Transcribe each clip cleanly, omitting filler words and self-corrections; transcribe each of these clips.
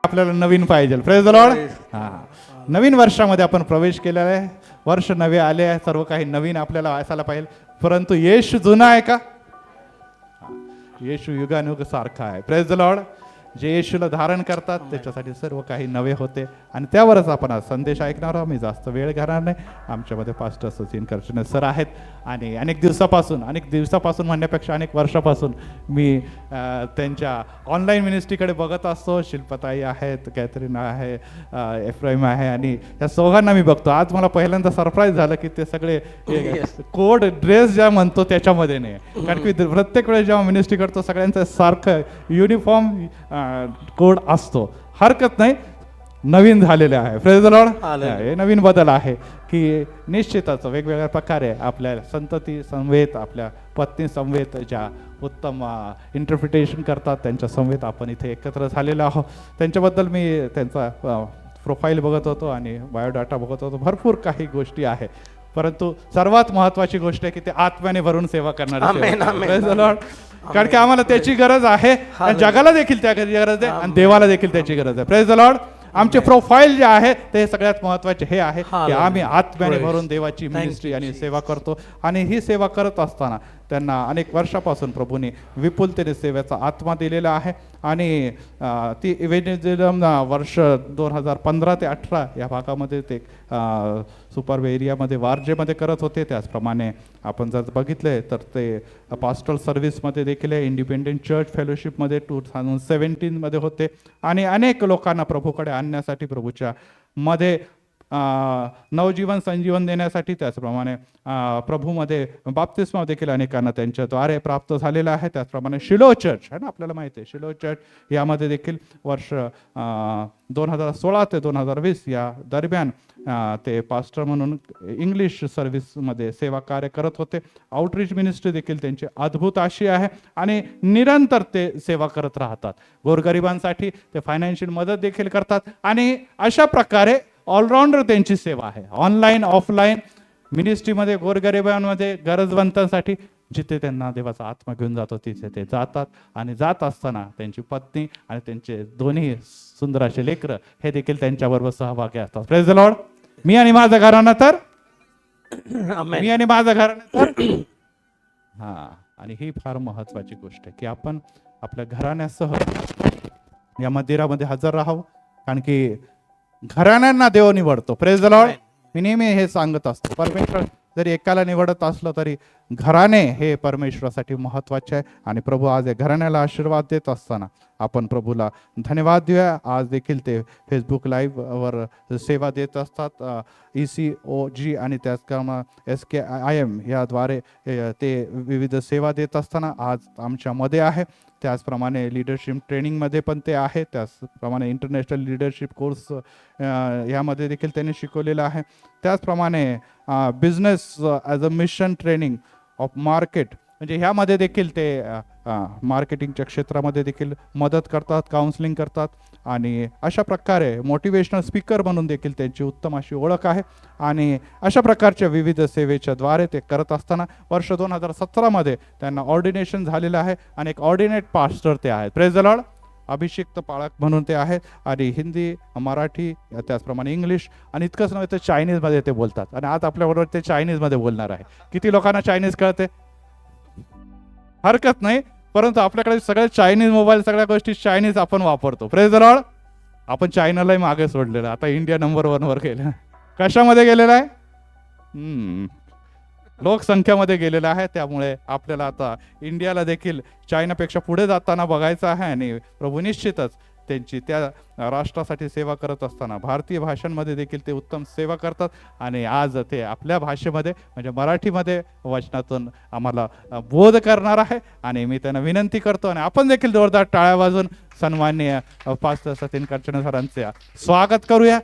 आपल्याला नवीन पाहिजे. Praise the Lord. हा, नवीन वर्षामध्ये आपण प्रवेश केलेला आहे. वर्ष नवे आले आहे, सर्व काही नवीन आपल्याला असायला पाहिजे. परंतु येशू जुना आहे का? येशू युगानुग सारखा आहे. Praise the Lord. जे येशूला धारण करतात त्याच्यासाठी सर्व काही नवे होते आणि त्यावरच आपण आज संदेश ऐकणार आहोत. मी जास्त वेळ घेणार नाही. आमच्यामध्ये पास्टर सचिन करचने सर आहेत आणि अनेक दिवसापासून म्हणण्यापेक्षा अनेक वर्षापासून मी त्यांच्या ऑनलाईन मिनिस्ट्रीकडे बघत असतो. शिल्पताई आहेत, कॅथरीन आहे, एफ्राईम आहे आणि या चौघांना मी बघतो. आज मला पहिल्यांदा सरप्राईज झालं की ते सगळे कोड ड्रेस ज्या म्हणतो त्याच्यामध्ये नाही, कारण की प्रत्येक वेळेस जेव्हा मिनिस्ट्री करतो सगळ्यांचं सारखं युनिफॉर्म कोड असतो. हरकत नाही, नवीन झालेले आहे. Praise the Lord. हे नवीन बदल आहे की निश्चितच वेगवेगळ्या प्रकारे आपल्या संतती समवेत, आपल्या पत्नी समवेत ज्या उत्तम इंटरप्रिटेशन करतात त्यांच्या समवेत आपण इथे एकत्र झालेलो आहोत. त्यांच्याबद्दल मी त्यांचा प्रोफाईल बघत होतो आणि बायोडाटा बघत होतो. भरपूर काही गोष्टी आहे, परंतु सर्वात महत्त्वाची गोष्ट आहे की ते आत्म्याने भरून सेवा करणारे. Praise the Lord. कारण की आम्हाला त्याची गरज आहे, जगाला देखील त्याची गरज आहे आणि देवाला देखील त्याची गरज आहे. Praise the Lord. आमचे प्रोफाईल जे आहे ते सगळ्यात महत्त्वाचे हे आहे की आम्ही आत्म्याने भरून देवाची मिनिस्ट्री आणि सेवा करतो. आणि ही सेवा करत असताना त्यांना अनेक वर्षापासून प्रभूने विपुलतेने सेवेचा आत्मा दिलेला आहे आणि ती इव्हेंजलिझम वर्ष 2015 ते 18 या भागामध्ये ते सुपर एरियामध्ये वारजेमध्ये करत होते. त्याचप्रमाणे आपण जर बघितले तर ते पास्टल सर्व्हिसमध्ये देखील इंडिपेंडेंट चर्च फेलोशिपमध्ये 2017 होते आणि अनेक लोकांना प्रभूकडे आणण्यासाठी प्रभूच्या मध्ये नवजीवन संजीवन देण्यासाठी, त्याचप्रमाणे प्रभूमध्ये बाप्तिस्मा देखील अनेकांना त्यांच्याद्वारे प्राप्त झालेला आहे. त्याचप्रमाणे शिलो चर्च आहे ना, आपल्याला माहिती आहे शिलो चर्च यामध्ये देखील वर्ष 2016 ते 2020 या दरम्यान ते पास्टर म्हणून इंग्लिश सर्व्हिसमध्ये सेवा कार्य करत होते. आउटरीच मिनिस्ट्री देखील त्यांची अद्भुत अशी आहे आणि निरंतर ते सेवा करत राहतात. गोरगरिबांसाठी ते फायनान्शियल मदत देखील करतात आणि अशा प्रकारे ऑलराऊंडर त्यांची सेवा आहे. ऑनलाईन ऑफलाईन मिनिस्ट्रीमध्ये गोरगरिबांमध्ये गरजवंतांसाठी जिथे त्यांना देवाचा आत्मा घेऊन जातो तिथे ते जातात आणि जात असताना त्यांची पत्नी आणि त्यांचे दोन्ही सुंदर असे लेकरं हे देखील त्यांच्याबरोबर सहभागी असतात. Praise the Lord. मी आणि माझं घराणं तर हा, आणि ही फार महत्वाची गोष्ट आहे की आपण आपल्या घराण्यासह या मंदिरामध्ये हजर राहावं, कारण की घराण्यांना देव निवडतो. Praise the Lord. मी नेहमी हे सांगत असतो, परमेश्वर जरी एकाला निवडत असलं तरी घराणे हे परमेश्वरासाठी महत्त्वाचे आहे आणि प्रभू आज या घराण्याला आशीर्वाद देत असताना आपण प्रभूला धन्यवाद देऊया. आज देखील ते फेसबुक लाईव्हवर सेवा देत असतात. ECOG आणि त्याचप्रमाणे SKIM याद्वारे ते विविध सेवा देत असताना आज आमच्यामध्ये आहे. त्याचप्रमाणे लिडरशिप ट्रेनिंगमध्ये पण ते आहे. त्याचप्रमाणे इंटरनॅशनल लिडरशिप कोर्स यामध्ये देखील त्यांनी शिकवलेलं आहे. त्याचप्रमाणे business as a mission training of market, म्हणजे ह्यामध्ये देखील ते मार्केटिंगच्या क्षेत्रामध्ये देखील मदत करतात, काउन्सिलिंग करतात आणि अशा प्रकारे मोटिवेशनल स्पीकर म्हणून देखील त्यांची उत्तम अशी ओळख आहे. आणि अशा प्रकारच्या विविध सेवेच्या द्वारे ते करत असताना वर्ष 2017 त्यांना ऑर्डिनेशन झालेलं आहे आणि एक ऑर्डिनेट पास्टर ते आहेत. Praise the Lord. अभिषिक्त पाळक म्हणून ते आहेत आणि हिंदी, मराठी, त्याचप्रमाणे इंग्लिश आणि इतकंच नव्हे तर चायनीजमध्ये ते बोलतात आणि आज आपल्याबरोबर ते चायनीजमध्ये बोलणार आहे. किती लोकांना चायनीज कळते? हरकत नाही, परंतु आपल्याकडे सगळे चायनीज मोबाईल, सगळ्या गोष्टी चायनीज आपण वापरतो. Praise the Lord. आपण चायनालाही मागे सोडलेलं, आता इंडिया नंबर 1 वर गेलं. कशामध्ये गेलेला आहे? लोकसंख्यामध्ये गेलेला आहे. त्यामुळे आपल्याला आता इंडियाला देखील चायनापेक्षा पुढे जाताना बघायचं आहे आणि प्रभू निश्चितच त्यांची त्या राष्ट्रासाठी सेवा करत असताना भारतीय भाषांमध्ये देखील ते उत्तम सेवा करतात आणि आज ते आपल्या भाषेमध्ये म्हणजे मराठीमध्ये वचनातून आम्हाला बोध करणार आहे आणि मी त्यांना विनंती करतो आणि आपण देखील जोरदार टाळ्या वाजून सन्माननीय पास्टर सचिन करचने सरांचे स्वागत करूया.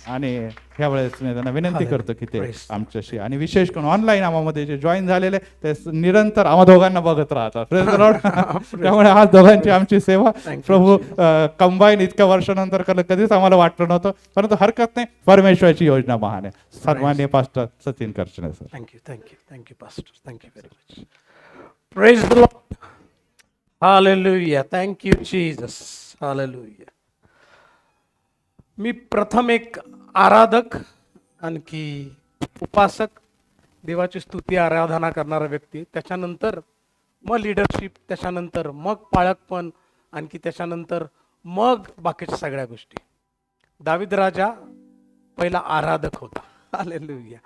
आणि ह्यावेळेस मी त्यांना विनंती करतो की ते आमच्याशी आणि विशेष करून ऑनलाईन आम्हामध्ये जे जॉईन झालेले ते निरंतर आम्हा दोघांना बघत राहतात. Praise the Lord. त्यामुळे आज दोघांची आमची सेवा प्रभू कंबाईन इतक्या वर्षानंतर कधीच आम्हाला वाटलं नव्हतं, परंतु हरकत नाही, परमेश्वराची योजना महान आहे. सन्माननीय pastor Sachin Karchane sir. Thank you pastor. Thank you very much. Praise the Lord. Hallelujah. Thank you Jesus. Hallelujah. मी प्रथम एक आराधक, आणखी उपासक, देवाची स्तुती आराधना करणारा व्यक्ती, त्याच्यानंतर मग लिडरशिप, त्याच्यानंतर मग पाळकपण, आणखी त्याच्यानंतर मग बाकीच्या सगळ्या गोष्टी. दावीद राजा पहिला आराधक होता. हालेलुया.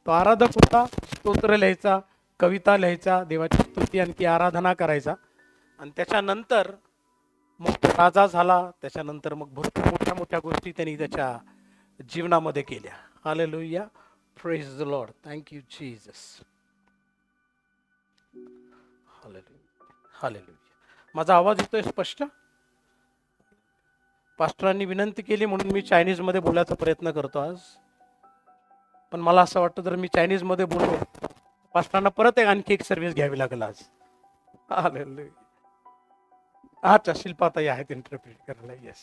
तो आराधक होता, स्तोत्र लिहायचा, कविता लिहायचा, देवाची स्तुती आणखी आराधना करायचा. आणि त्याच्यानंतर मग राजा झाला. त्याच्यानंतर मग भरपूर मोठ्या मोठ्या गोष्टी त्यांनी त्याच्या जीवनामध्ये केल्या. Hallelujah. Praise the Lord. Thank you Jesus. Hallelujah. Hallelujah. माझा आवाज येतोय स्पष्ट? पास्टरांनी विनंती केली म्हणून मी चायनीजमध्ये बोलायचा प्रयत्न करतो आज. पण मला असं वाटतं जर मी चायनीजमध्ये बोललो, पास्टरांना परत आणखी एक सर्व्हिस घ्यावी लागेल आज. हालेलुया. अच्छा, शिल्पाताई आहेत इंटरप्रिट करायला. येस.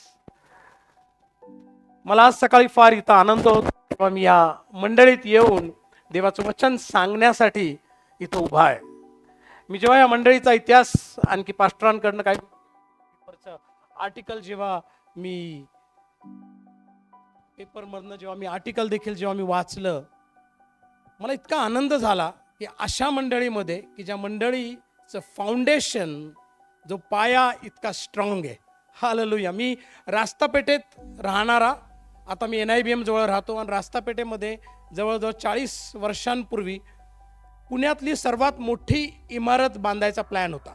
मला आज सकाळी फार इथं आनंद होतो तेव्हा मी या मंडळीत येऊन देवाचं वचन सांगण्यासाठी इथं उभा आहे. मी जेव्हा या मंडळीचा इतिहास आणखी पास्टरांकडनं काही आर्टिकल जेव्हा मी पेपरमधनं जेव्हा मी आर्टिकल देखील जेव्हा मी वाचलं, मला इतका आनंद झाला की अशा मंडळीमध्ये की ज्या मंडळीचं फाउंडेशन, जो पाया इतका स्ट्रॉंग आहे. हालेलुया. मी रास्तापेठेत राहणारा, आता मी NIBM जवळ राहतो आणि रास्तापेठेमध्ये जवळजवळ 40 वर्षांपूर्वी पुण्यातली सर्वात मोठी इमारत बांधायचा प्लॅन होता.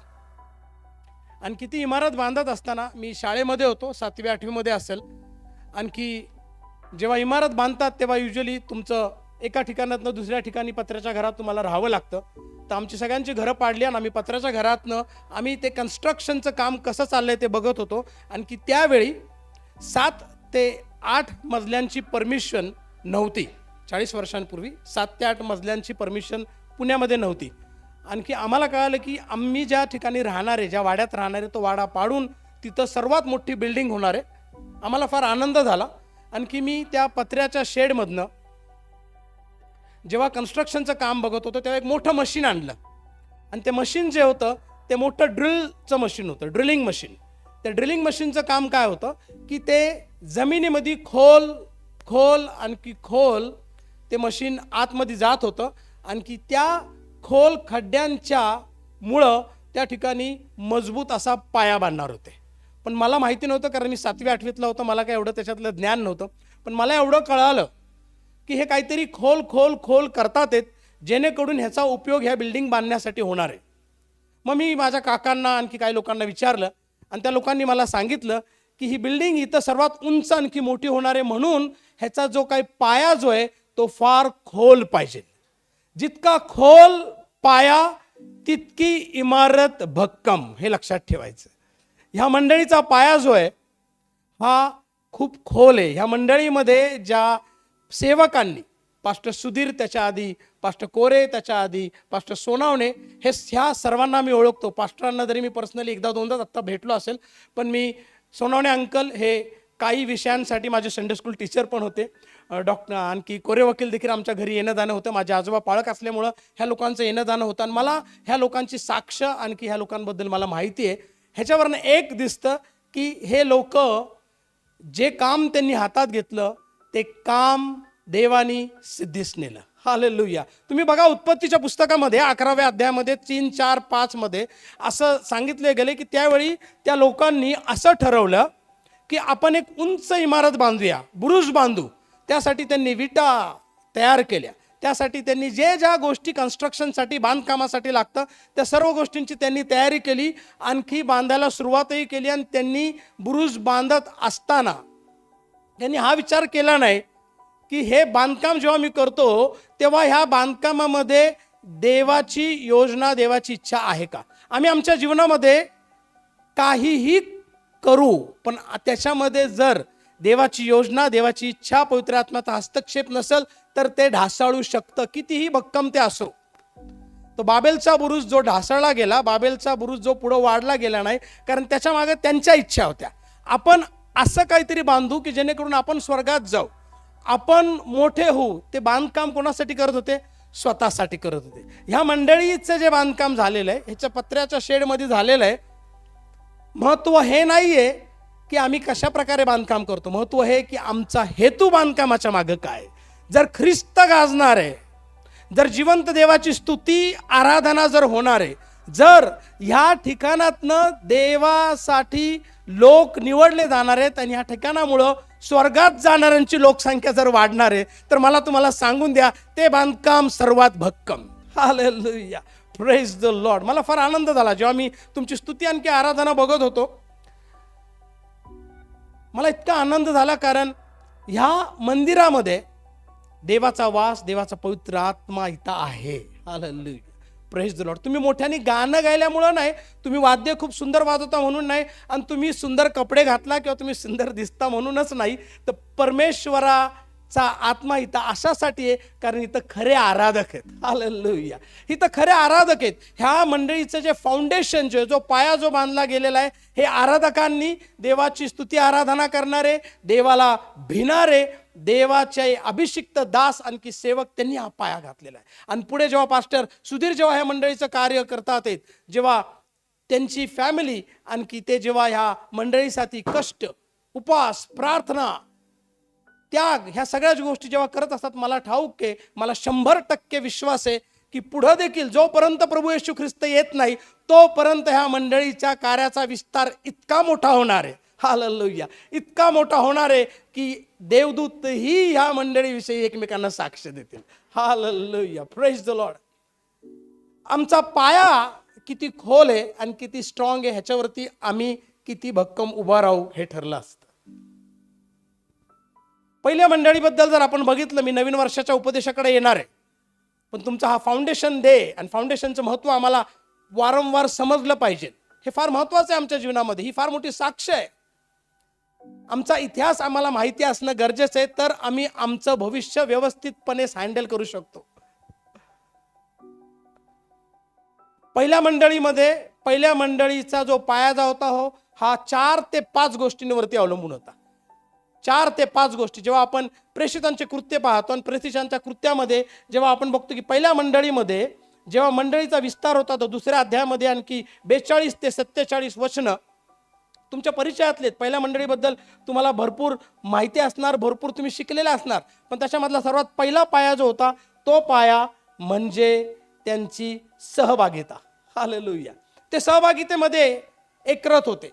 आणि किती इमारत बांधत असताना मी शाळेमध्ये होतो, 7वी 8वीमध्ये असेल. आणखी जेव्हा इमारत बांधतात तेव्हा युजली तुमचं एका ठिकाणातनं दुसऱ्या ठिकाणी पत्र्याच्या घरात तुम्हाला राहावं लागतं. तर आमची सगळ्यांची घरं पाडली आणि आम्ही पत्र्याच्या घरातनं आम्ही ते कन्स्ट्रक्शनचं काम कसं चाललंय ते बघत होतो. आणखी त्यावेळी 7 ते 8 मजल्यांची परमिशन नव्हती. 40 वर्षांपूर्वी 7 ते 8 मजल्यांची परमिशन पुण्यामध्ये नव्हती. आणखी आम्हाला कळालं की आम्ही ज्या ठिकाणी राहणारे, ज्या वाड्यात राहणारे, तो वाडा पाडून तिथं सर्वात मोठी बिल्डिंग होणार आहे. आम्हाला फार आनंद झाला. आणखी मी त्या पत्र्याच्या शेडमधनं जेव्हा कन्स्ट्रक्शनचं काम बघत होतो तेव्हा एक मोठं मशीन आणलं. आणि ते मशीन जे होतं ते मोठं ड्रिलचं मशीन होतं, ड्रिलिंग मशीन. त्या ड्रिलिंग मशीनचं काम काय होतं की ते जमिनीमध्ये खोल खोल आणखी खोल ते मशीन आतमध्ये जात होतं. आणखी त्या खोल खड्ड्यांच्या मुळं त्या ठिकाणी मजबूत असा पाया बांधणार होते. पण मला माहिती नव्हतं, कारण मी 7वी 8वीतला होतो, मला काय एवढं त्याच्यातलं ज्ञान नव्हतं. पण मला एवढं कळालं की हे काहीतरी खोल खोल खोल करतात आहेत जेणेकरून ह्याचा उपयोग ह्या बिल्डिंग बांधण्यासाठी होणार आहे. मग मी माझ्या काकांना आणखी काही लोकांना विचारलं आणि त्या लोकांनी मला सांगितलं की ही बिल्डिंग इथं सर्वात उंच आणखी मोठी होणार आहे, म्हणून ह्याचा जो काही पाया जो आहे तो फार खोल पाहिजे. जितका खोल पाया तितकी इमारत भक्कम, हे लक्षात ठेवायचं. ह्या मंडळीचा पाया जो आहे हा खूप खोल आहे. ह्या मंडळीमध्ये ज्या सेवकांनी, पास्टर सुधीर त्याच्या आधी, पास्टर कोरे त्याच्या आधी, पास्टर सोनावणे, ह्या सर्वांना मी ओळखतो. पास्टरांना जरी मी पर्सनली एकदा दोनदा आत्ता भेटलो असेल, पण मी सोनावणे अंकल हे काही विषयांसाठी माझे संडे स्कूल टीचर पण होते. डॉक्टर आणखी कोरे वकील देखील आमच्या घरी येणं जाणं होतं. माझे आजोबा पाळक असल्यामुळं ह्या लोकांचं येणं जाणं होतं आणि मला ह्या लोकांची साक्ष आणखी ह्या लोकांबद्दल मला माहिती आहे. ह्याच्यावरनं एक दिसतं की हे लोक जे काम त्यांनी हातात घेतलं ते काम देवानी सिद्धीस नेलं. हालेलुया. तुम्ही बघा उत्पत्तीच्या पुस्तकामध्ये 11व्या अध्यायामध्ये 3, 4, 5 मध्ये असं सांगितले गेले की त्यावेळी त्या लोकांनी असं ठरवलं की आपण एक उंच इमारत बांधूया, बुरुज बांधू. त्यासाठी त्यांनी विटा तयार केल्या. त्यासाठी त्यांनी ज्या गोष्टी कन्स्ट्रक्शनसाठी, बांधकामासाठी लागतं त्या सर्व गोष्टींची त्यांनी तयारी केली. आणखी बांधायला सुरुवातही केली. आणि त्यांनी बुरुज बांधत असताना त्यांनी हा विचार केला नाही की हे बांधकाम जेव्हा मी करतो तेव्हा ह्या बांधकामामध्ये देवाची योजना, देवाची इच्छा आहे का. आम्ही आमच्या जीवनामध्ये काहीही करू, पण त्याच्यामध्ये जर देवाची योजना, देवाची इच्छा, पवित्र आत्म्याचा हस्तक्षेप नसेल तर ते ढासळू शकतं, कितीही भक्कम ते असो. तो बाबेलचा बुरुज जो ढासळला गेला, बाबेलचा बुरुज जो पुढं वाढला गेला नाही, कारण त्याच्या मागे त्यांच्या इच्छा होत्या. आपण असं काहीतरी बांधू की जेणेकरून आपण स्वर्गात जाऊ, आपण मोठे होऊ. ते बांधकाम कोणासाठी करत होते? स्वतःसाठी करत होते. ह्या मंडळीचं जे बांधकाम झालेलं आहे ह्याच्या पत्र्याच्या शेडमध्ये झालेलं आहे. महत्त्व हे नाही आहे की आम्ही कशा प्रकारे बांधकाम करतो, महत्त्व हे की आमचा हेतू बांधकामाच्या मागं काय. जर ख्रिस्त गाजणार आहे, जर जिवंत देवाची स्तुती आराधना जर होणार आहे, जर ह्या ठिकाणातनं देवासाठी लोक निवडले जाणार आहेत आणि ह्या ठिकाणामुळं स्वर्गात जाणाऱ्यांची लोकसंख्या जर वाढणार आहे, तर मला तुम्हाला सांगून द्या, ते बांधकाम सर्वात भक्कम. Hallelujah, praise the Lord. मला फार आनंद झाला जेव्हा मी तुमची स्तुती आणखी आराधना बघत होतो. मला इतका आनंद झाला कारण ह्या मंदिरामध्ये देवाचा वास, देवाचा पवित्र आत्मा इथं आहे. Hallelujah, praise the Lord. तुम्ही मोठ्याने गाणं गायल्यामुळं नाही, तुम्ही वाद्य खूप सुंदर वाजवता म्हणून नाही, आणि तुम्ही सुंदर कपडे घातला किंवा तुम्ही सुंदर दिसता म्हणूनच नाही, तर परमेश्वराचा आत्मा इथं अशासाठी आहे कारण इथं खरे आराधक आहेत. हालेलुया, इथं खरे आराधक आहेत. ह्या मंडळीचं जे फाउंडेशन, जो पाया जो बांधला गेलेला आहे, हे आराधकांनी, देवाची स्तुती आराधना करणारे, देवाला भिणारे, देवाचे अभिषिक्त दास आणखी सेवक, त्यांनी हा पाया घातलेला आहे. आणि पुढे जेव्हा पास्टर सुधीर जेव्हा ह्या मंडळीचं कार्य करतात आहेत, जेव्हा त्यांची फॅमिली आणखी ते जेव्हा ह्या मंडळीसाठी कष्ट, उपवास, प्रार्थना, त्याग, ह्या सगळ्याच गोष्टी जेव्हा करत असतात, मला ठाऊक आहे, मला 100% विश्वास आहे की पुढं देखील जोपर्यंत प्रभू येशू ख्रिस्त येत नाही तोपर्यंत ह्या मंडळीच्या कार्याचा विस्तार इतका मोठा होणार आहे. हालेलुया, इतका मोठा होणार आहे की देवदूतही ह्या मंडळीविषयी एकमेकांना साक्ष देतील. Hallelujah, praise the Lord. आमचा पाया किती खोल आहे आणि किती स्ट्रॉंग आहे ह्याच्यावरती आम्ही किती भक्कम उभा राहू हे ठरलं असतं. पहिल्या मंडळीबद्दल जर आपण बघितलं, मी नवीन वर्षाच्या उपदेशाकडे येणार आहे, पण तुमचा हा फाउंडेशन डे आणि फाउंडेशनचं महत्त्व आम्हाला वारंवार समजलं पाहिजे. हे फार महत्त्वाचं आहे आमच्या जीवनामध्ये, ही फार मोठी साक्ष आहे. आमचा इतिहास आम्हाला माहिती असणं गरजेचं आहे, तर आम्ही आमचं भविष्य व्यवस्थितपणे हँडल करू शकतो. पहिल्या मंडळीचा जो पाया होता हो, हा 4 ते 5 गोष्टींवरती अवलंबून होता. 4 ते 5 गोष्टी. जेव्हा आपण प्रेषितांचे कृत्य पाहतो आणि प्रेषितांच्या कृत्यामध्ये जेव्हा आपण बघतो की पहिल्या मंडळीमध्ये जेव्हा मंडळीचा विस्तार होता, तो 2ऱ्या अध्यायामध्ये आणखी 42 ते 47 वचनं तुमच्या परिचयातले. पहिल्या मंडळीबद्दल तुम्हाला भरपूर माहिती असणार, भरपूर तुम्ही शिकलेले असणार, पण त्याच्यामधला सर्वात पहिला पाया जो होता, तो पाया म्हणजे त्यांची सहभागिता. हालेलुया. ते सहभागितेमध्ये एकरत होते.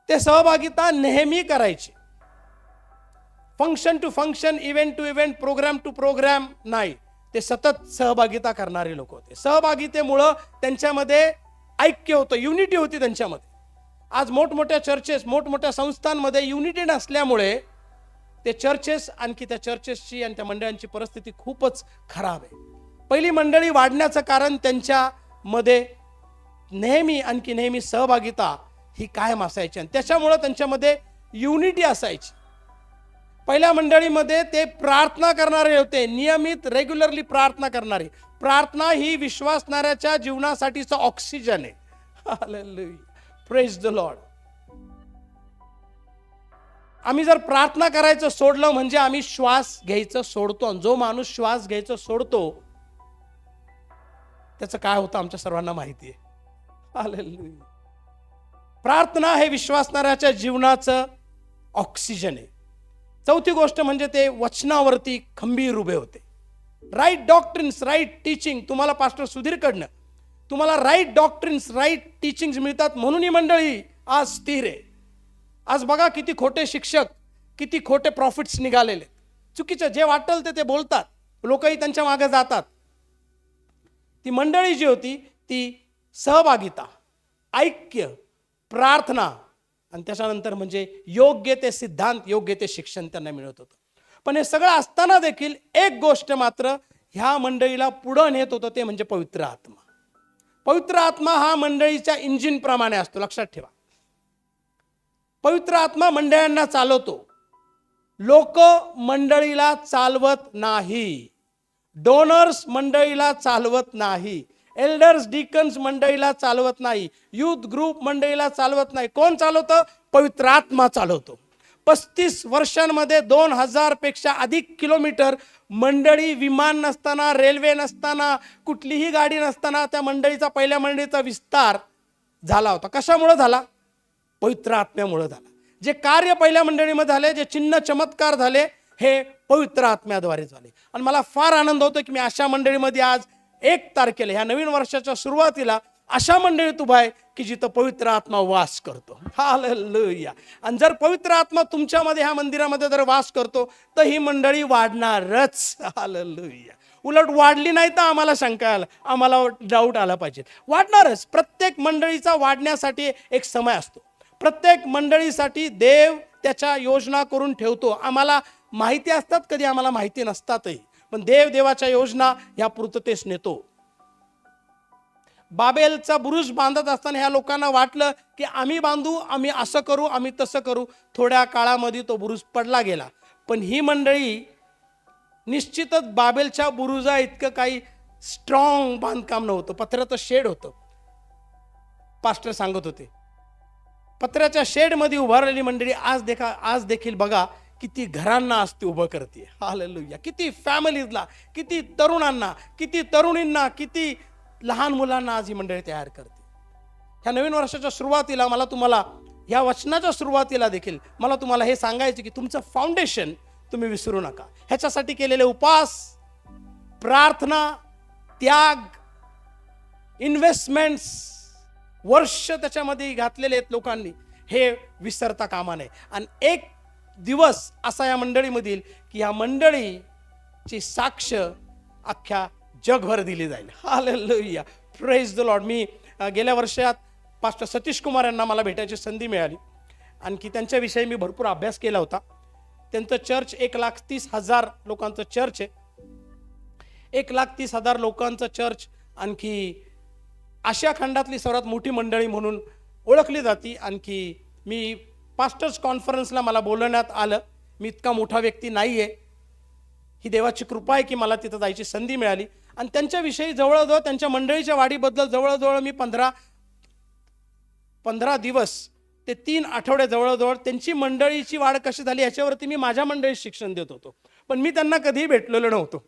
ते सहभागिता नेहमी करायचे. Function to function, event to event, program to program नाही, ते सतत सहभागिता करणारे लोक होते. सहभागितेमुळं त्यांच्यामध्ये ऐक्य होतं, युनिटी होती त्यांच्यामध्ये. आज मोठमोठ्या चर्चेस, मोठमोठ्या संस्थांमध्ये युनिटी नसल्यामुळे ते चर्चेस आणखी त्या चर्चेसची आणि त्या मंडळांची परिस्थिती खूपच खराब आहे. पहिली मंडळी वाढण्याचं कारण त्यांच्यामध्ये नेहमी सहभागिता ही कायम असायची आणि त्याच्यामुळं त्यांच्यामध्ये युनिटी असायची. पहिल्या मंडळीमध्ये ते प्रार्थना करणारे होते, नियमित रेग्युलरली प्रार्थना करणारे. प्रार्थना ही विश्वासणाऱ्याच्या जीवनासाठीचं ऑक्सिजन आहे. Hallelujah, praise the Lord. आम्ही जर प्रार्थना करायचं सोडलं म्हणजे आम्ही श्वास घ्यायचं सोडतो, आणि जो माणूस श्वास घ्यायचं सोडतो त्याचं काय होतं आमच्या सर्वांना माहिती आहे. हालेलुया. प्रार्थना हे विश्वासणाऱ्याच्या जीवनाचं ऑक्सिजन आहे. चौथी गोष्ट म्हणजे ते वचनावरती खंबीर उभे होते. Right doctrines, right teaching. तुम्हाला पास्टर सुधीरकडनं तुम्हाला राईट डॉक्ट्रिन्स, राईट टीचिंग्स मिळतात म्हणून ही मंडळी आज स्थिर आहे. आज बघा किती खोटे शिक्षक, किती खोटे प्रॉफिट्स निघालेले. चुकीचं जे वाटेल ते बोलतात, लोकही त्यांच्या मागे जातात. ती मंडळी जी होती ती सहभागिता, ऐक्य, प्रार्थना आणि त्याच्यानंतर म्हणजे योग्य ते सिद्धांत, योग्य ते शिक्षण त्यांना मिळत होतं. पण हे सगळं असताना देखील एक गोष्ट मात्र ह्या मंडळीला पुढं नेत होतं, ते म्हणजे पवित्र आत्मा. पवित्र आत्मा हा मंडळीच्या इंजिन प्रमाणे असतो, लक्षात ठेवा. पवित्र आत्मा मंडळांना चालवतो, लोक मंडळीला चालवत नाही. डोनर्स मंडळीला चालवत नाही. एल्डर्स, डिकन्स मंडळीला चालवत नाही. युथ ग्रुप मंडळीला चालवत नाही. कोण चालवतं? पवित्र आत्मा चालवतो. 35 वर्षांमध्ये 2000 पेक्षा अधिक किलोमीटर मंडळी, विमान नसताना, रेल्वे नसताना, कुठलीही गाडी नसताना त्या मंडळीचा, पहिल्या मंडळीचा विस्तार झाला होता. कशामुळे झाला? पवित्र आत्म्यामुळे झाला. जे कार्य पहिल्या मंडळीमध्ये झाले, जे चिन्ह चमत्कार झाले, हे पवित्र आत्म्याद्वारे झाले. आणि मला फार आनंद होतो की मी अशा मंडळीमध्ये आज 1 तारखेला ह्या नवीन वर्षाच्या सुरुवातीला अशा मंडळीत उभा आहे की जिथं पवित्र आत्मा वास करतो. हालेलुया. आणि जर पवित्र आत्मा तुमच्यामध्ये ह्या मंदिरामध्ये जर वास करतो तर ही मंडळी वाढणारच. हालेलुया. उलट वाढली नाही तर आम्हाला शंका आला, आम्हाला डाऊट आला पाहिजे. वाढणारच. प्रत्येक मंडळीचा वाढण्यासाठी एक समय असतो. प्रत्येक मंडळीसाठी देव त्याच्या योजना करून ठेवतो. आम्हाला माहिती असतात, कधी आम्हाला माहिती नसतातही, पण देवाच्या योजना ह्या पूर्ततेस नेतो. बाबेलचा बुरुज बांधत असताना ह्या लोकांना वाटलं की आम्ही बांधू, आम्ही असं करू, आम्ही तसं करू. थोड्या काळामध्ये तो बुरुज पडला गेला. पण ही मंडळी निश्चितच बाबेलच्या बुरुजा इतकं काही स्ट्रॉंग बांधकाम नव्हतं. पत्र्याचं शेड होतं. पास्टर सांगत होते, पत्र्याच्या शेडमध्ये उभारलेली मंडळी आज देखील बघा किती घरांना आज ती उभं करते. हालेलुया. किती फॅमिलीजला, किती तरुणांना, किती तरुणींना, किती लहान मुलांना आज ही मंडळी तयार करते. ह्या नवीन वर्षाच्या सुरुवातीला मला तुम्हाला, ह्या वचनाच्या सुरुवातीला देखील मला तुम्हाला हे सांगायचं की तुमचं फाउंडेशन तुम्ही विसरू नका. ह्याच्यासाठी केलेले उपास, प्रार्थना, त्याग, इन्व्हेस्टमेंट्स, वर्ष त्याच्यामध्ये घातलेले आहेत लोकांनी, हे विसरता कामा नये. आणि एक दिवस असा या मंडळीमधील की या मंडळीची साक्ष अख्ख्या जगभर दिली जाईल. हालेलुया. Praise the Lord. मी गेल्या वर्षात पास्टर सतीश कुमार यांना मला भेटायची संधी मिळाली. आणखी त्यांच्याविषयी मी भरपूर अभ्यास केला होता. त्यांचं चर्च 1,30,000 लोकांचं चर्च आहे. 1,30,000 लोकांचं चर्च आणखी आशिया खंडातली सर्वात मोठी मंडळी म्हणून ओळखली जाते. आणखी मी पास्टर्स कॉन्फरन्सला मला बोलवण्यात आलं. मी इतका मोठा व्यक्ती नाही आहे, ही देवाची कृपा आहे की मला तिथं जायची संधी मिळाली. आणि त्यांच्याविषयी जवळजवळ, त्यांच्या मंडळीच्या वाढीबद्दल जवळजवळ मी 15 दिवस ते 3 आठवडे जवळजवळ त्यांची मंडळीची वाढ कशी झाली याच्यावरती मी माझ्या मंडळीत शिक्षण देत होतो. पण मी त्यांना कधीही भेटलेलो नव्हतो.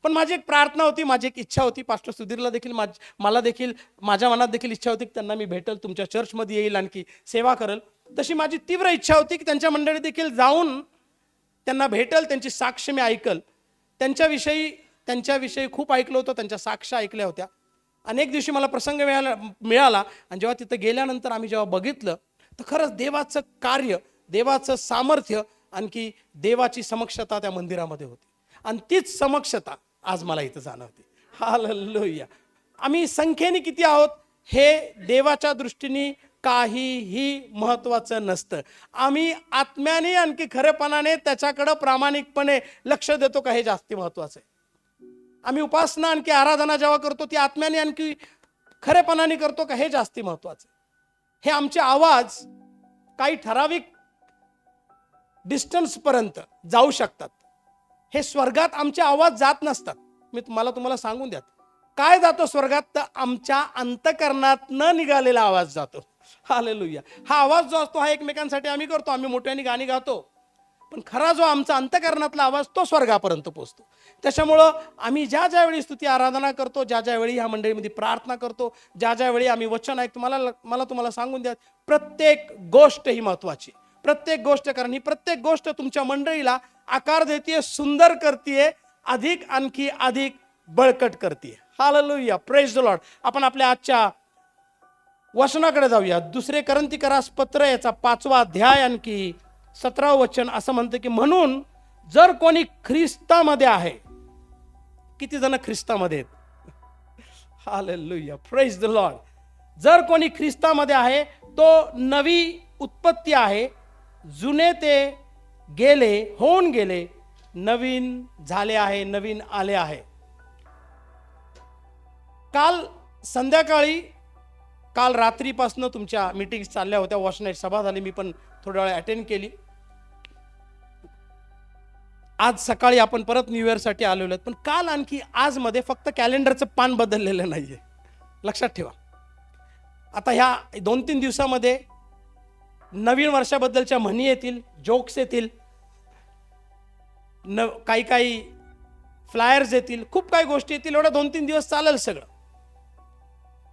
पण माझी एक प्रार्थना होती, माझी एक इच्छा होती. पास्टर सुधीरला देखील मला देखील माझ्या मनात देखील इच्छा होती की त्यांना मी भेटेल, तुमच्या चर्चमध्ये येईल, आणखी सेवा करेल. तशी माझी तीव्र इच्छा होती की त्यांच्या मंडळीत देखील जाऊन त्यांना भेटेल, त्यांची साक्ष मी ऐकल. त्यांच्याविषयी खूप ऐकलं होतं, त्यांच्या साक्ष ऐकल्या होत्या. अनेक दिवशी मला प्रसंग मिळाला आणि जेव्हा तिथं गेल्यानंतर आम्ही जेव्हा बघितलं तर खरंच देवाचं कार्य, देवाचं सामर्थ्य, आणखी देवाची समक्षता त्या मंदिरामध्ये होती. आणि तीच समक्षता आज मला इथं जाणवते. हालेलुया. आम्ही संख्येने किती आहोत हे देवाच्या दृष्टीने काहीही महत्त्वाचं नसतं. आम्ही आत्म्याने आणखी खरेपणाने त्याच्याकडं प्रामाणिकपणे लक्ष देतो का, हे जास्ती महत्त्वाचं आहे. आम्ही उपासना आणखी आराधना जेव्हा करतो ती आत्म्याने आणखी खरेपणाने करतो का, हे जास्ती महत्त्वाचं आहे. हे आमचे आवाज काही ठराविक डिस्टन्सपर्यंत जाऊ शकतात. हे स्वर्गात आमचे आवाज जात नसतात. मी तुम्हाला सांगून द्या काय जातो स्वर्गात, तर आमच्या अंतकरणात न निघालेला आवाज जातो. हालेलुया. हा आवाज जो असतो हा एकमेकांसाठी आम्ही करतो, आम्ही मोठ्याने गाणी गातो, पण खरा जो आमचा अंतकरणातला आवाज तो स्वर्गापर्यंत पोहोचतो. त्याच्यामुळं आम्ही ज्या वेळी स्तुती आराधना करतो, ज्या वेळी ह्या मंडळीमध्ये प्रार्थना करतो, ज्या वेळी आम्ही वचन ऐकतो, मला तुम्हाला सांगून द्या प्रत्येक गोष्ट ही महत्त्वाची. प्रत्येक गोष्ट, कारण ही प्रत्येक गोष्ट तुमच्या मंडळीला आकार देते, सुंदर करते, अधिक आणखी अधिक बळकट करते. हालेलुया. Praise the Lord. आपण आपल्या आजच्या वचनाकडे जाऊया. 2 कोरिन्थीकरास पत्र याचा 5वा अध्याय आणखी 17व वचन असं म्हणतं की म्हणून जर कोणी ख्रिस्तामध्ये आहे. किती जण ख्रिस्तामध्ये आहेत? हालेलुया. Praise the Lord. जर कोणी ख्रिस्तामध्ये आहे तो नवी उत्पत्ती आहे, जुने ते गेले, होऊन गेले, नवीन झाले आहे, नवीन आले आहे. काल रात्रीपासून तुमच्या मीटिंग्स चालल्या होत्या, वॉच नाईट सभा झाली, मी पण थोड्या वेळ अटेंड केली. आज सकाळी आपण परत न्यू इयरसाठी आलेलो आहेत. पण काल आणखी आज मध्ये फक्त कॅलेंडरचं पान बदललेलं नाहीये, लक्षात ठेवा. आता ह्या 2-3 दिवसामध्ये नवीन वर्षाबद्दलच्या म्हणी येतील, जोक्स येतील, काही फ्लायर्स येतील, खूप काही गोष्टी येतील. एवढ्या 2-3 दिवस चालेल सगळं.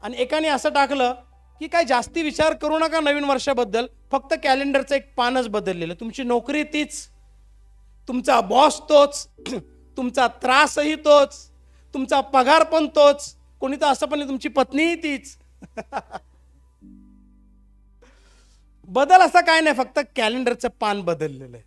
आणि एकाने असं टाकलं की काय जास्ती विचार करू नका नवीन वर्षाबद्दल. फक्त कॅलेंडरचं एक पानच बदललेलं. तुमची नोकरी तीच, तुमचा बॉस तोच, तुमचा त्रासही तोच, तुमचा पगार पण तोच, कोणी तर असं पण नाही, तुमची पत्नीही तीच. बदल असा काय नाही, फक्त कॅलेंडरचं पान बदललेलं आहे.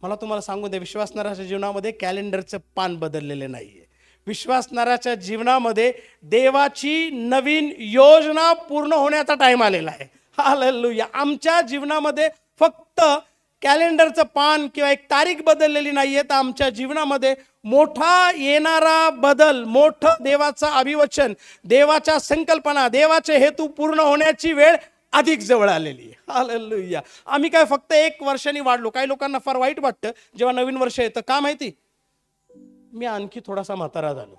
मला तुम्हाला सांगू दे, विश्वासणाऱ्याच्या जीवनामध्ये कॅलेंडरचं पान बदललेलं नाहीये. विश्वासणाऱ्याच्या जीवनामध्ये देवाची नवीन योजना पूर्ण होण्याचा टाइम आलेला आहे. हालेलुया. आमच्या जीवनामध्ये फक्त कॅलेंडरचं पान किंवा एक तारीख बदललेली नाहीये, तर आमच्या जीवनामध्ये मोठा येणारा बदल, मोठं देवाचं अभिवचन, देवाच्या संकल्पना, देवाचे हेतू पूर्ण होण्याची वेळ अधिक जवळ आलेली आहे. हालेलुया. आम्ही काय फक्त 1 वर्षांनी वाढलो. काही लोकांना फार वाईट वाटतं जेव्हा नवीन वर्ष येतं. का माहिती? मी आणखी थोडासा म्हातारा झालो.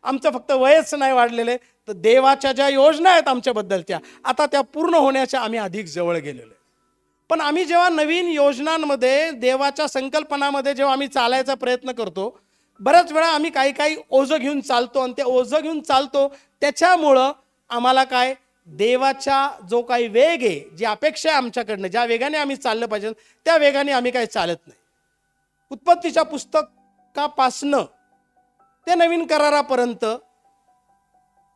आमचं फक्त वयच नाही वाढलेले, तर देवाच्या ज्या योजना आहेत आमच्याबद्दलच्या, आता त्या पूर्ण होण्याच्या आम्ही अधिक जवळ गेलेलो आहे. पण आम्ही जेव्हा नवीन योजनांमध्ये, देवाच्या संकल्पनामध्ये जेव्हा आम्ही चालायचा प्रयत्न करतो, बऱ्याच वेळा आम्ही काही ओझं घेऊन चालतो, आणि ते ओझं घेऊन चालतो त्याच्यामुळं आम्हाला काय, देवाचा जो काही वेग आहे, जी अपेक्षा आहे आमच्याकडनं, ज्या वेगाने आम्ही चाललं पाहिजे त्या वेगाने आम्ही काही चालत नाही. उत्पत्तीच्या पुस्तकापासनं ते नवीन करारापर्यंत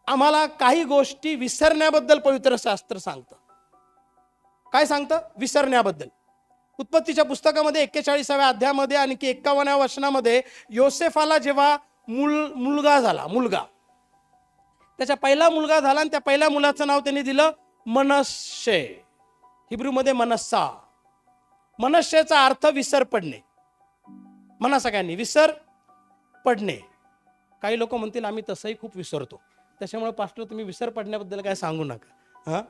आम्हाला काही गोष्टी विसरण्याबद्दल पवित्र शास्त्र सांगतं. काय सांगतं? विसरण्याबद्दल. उत्पत्तीच्या पुस्तकामध्ये 41व्या अध्यायामध्ये आणखी 51व्या वचनामध्ये योसेफाला जेव्हा मुलगा झाला, त्याचा पहिला मुलगा झाला, आणि त्या पहिल्या मुलाचं नाव त्यांनी दिलं मनश्शे, हिब्रूमध्ये मनस्सा. मनश्शेचा अर्थ विसर पडणे. म्हणा सगळ्यांनी, विसर पडणे. काही लोक म्हणतील आम्ही तसंही खूप विसरतो, त्याच्यामुळे पास्टर तुम्ही विसर पडण्याबद्दल काय सांगू नका. हा,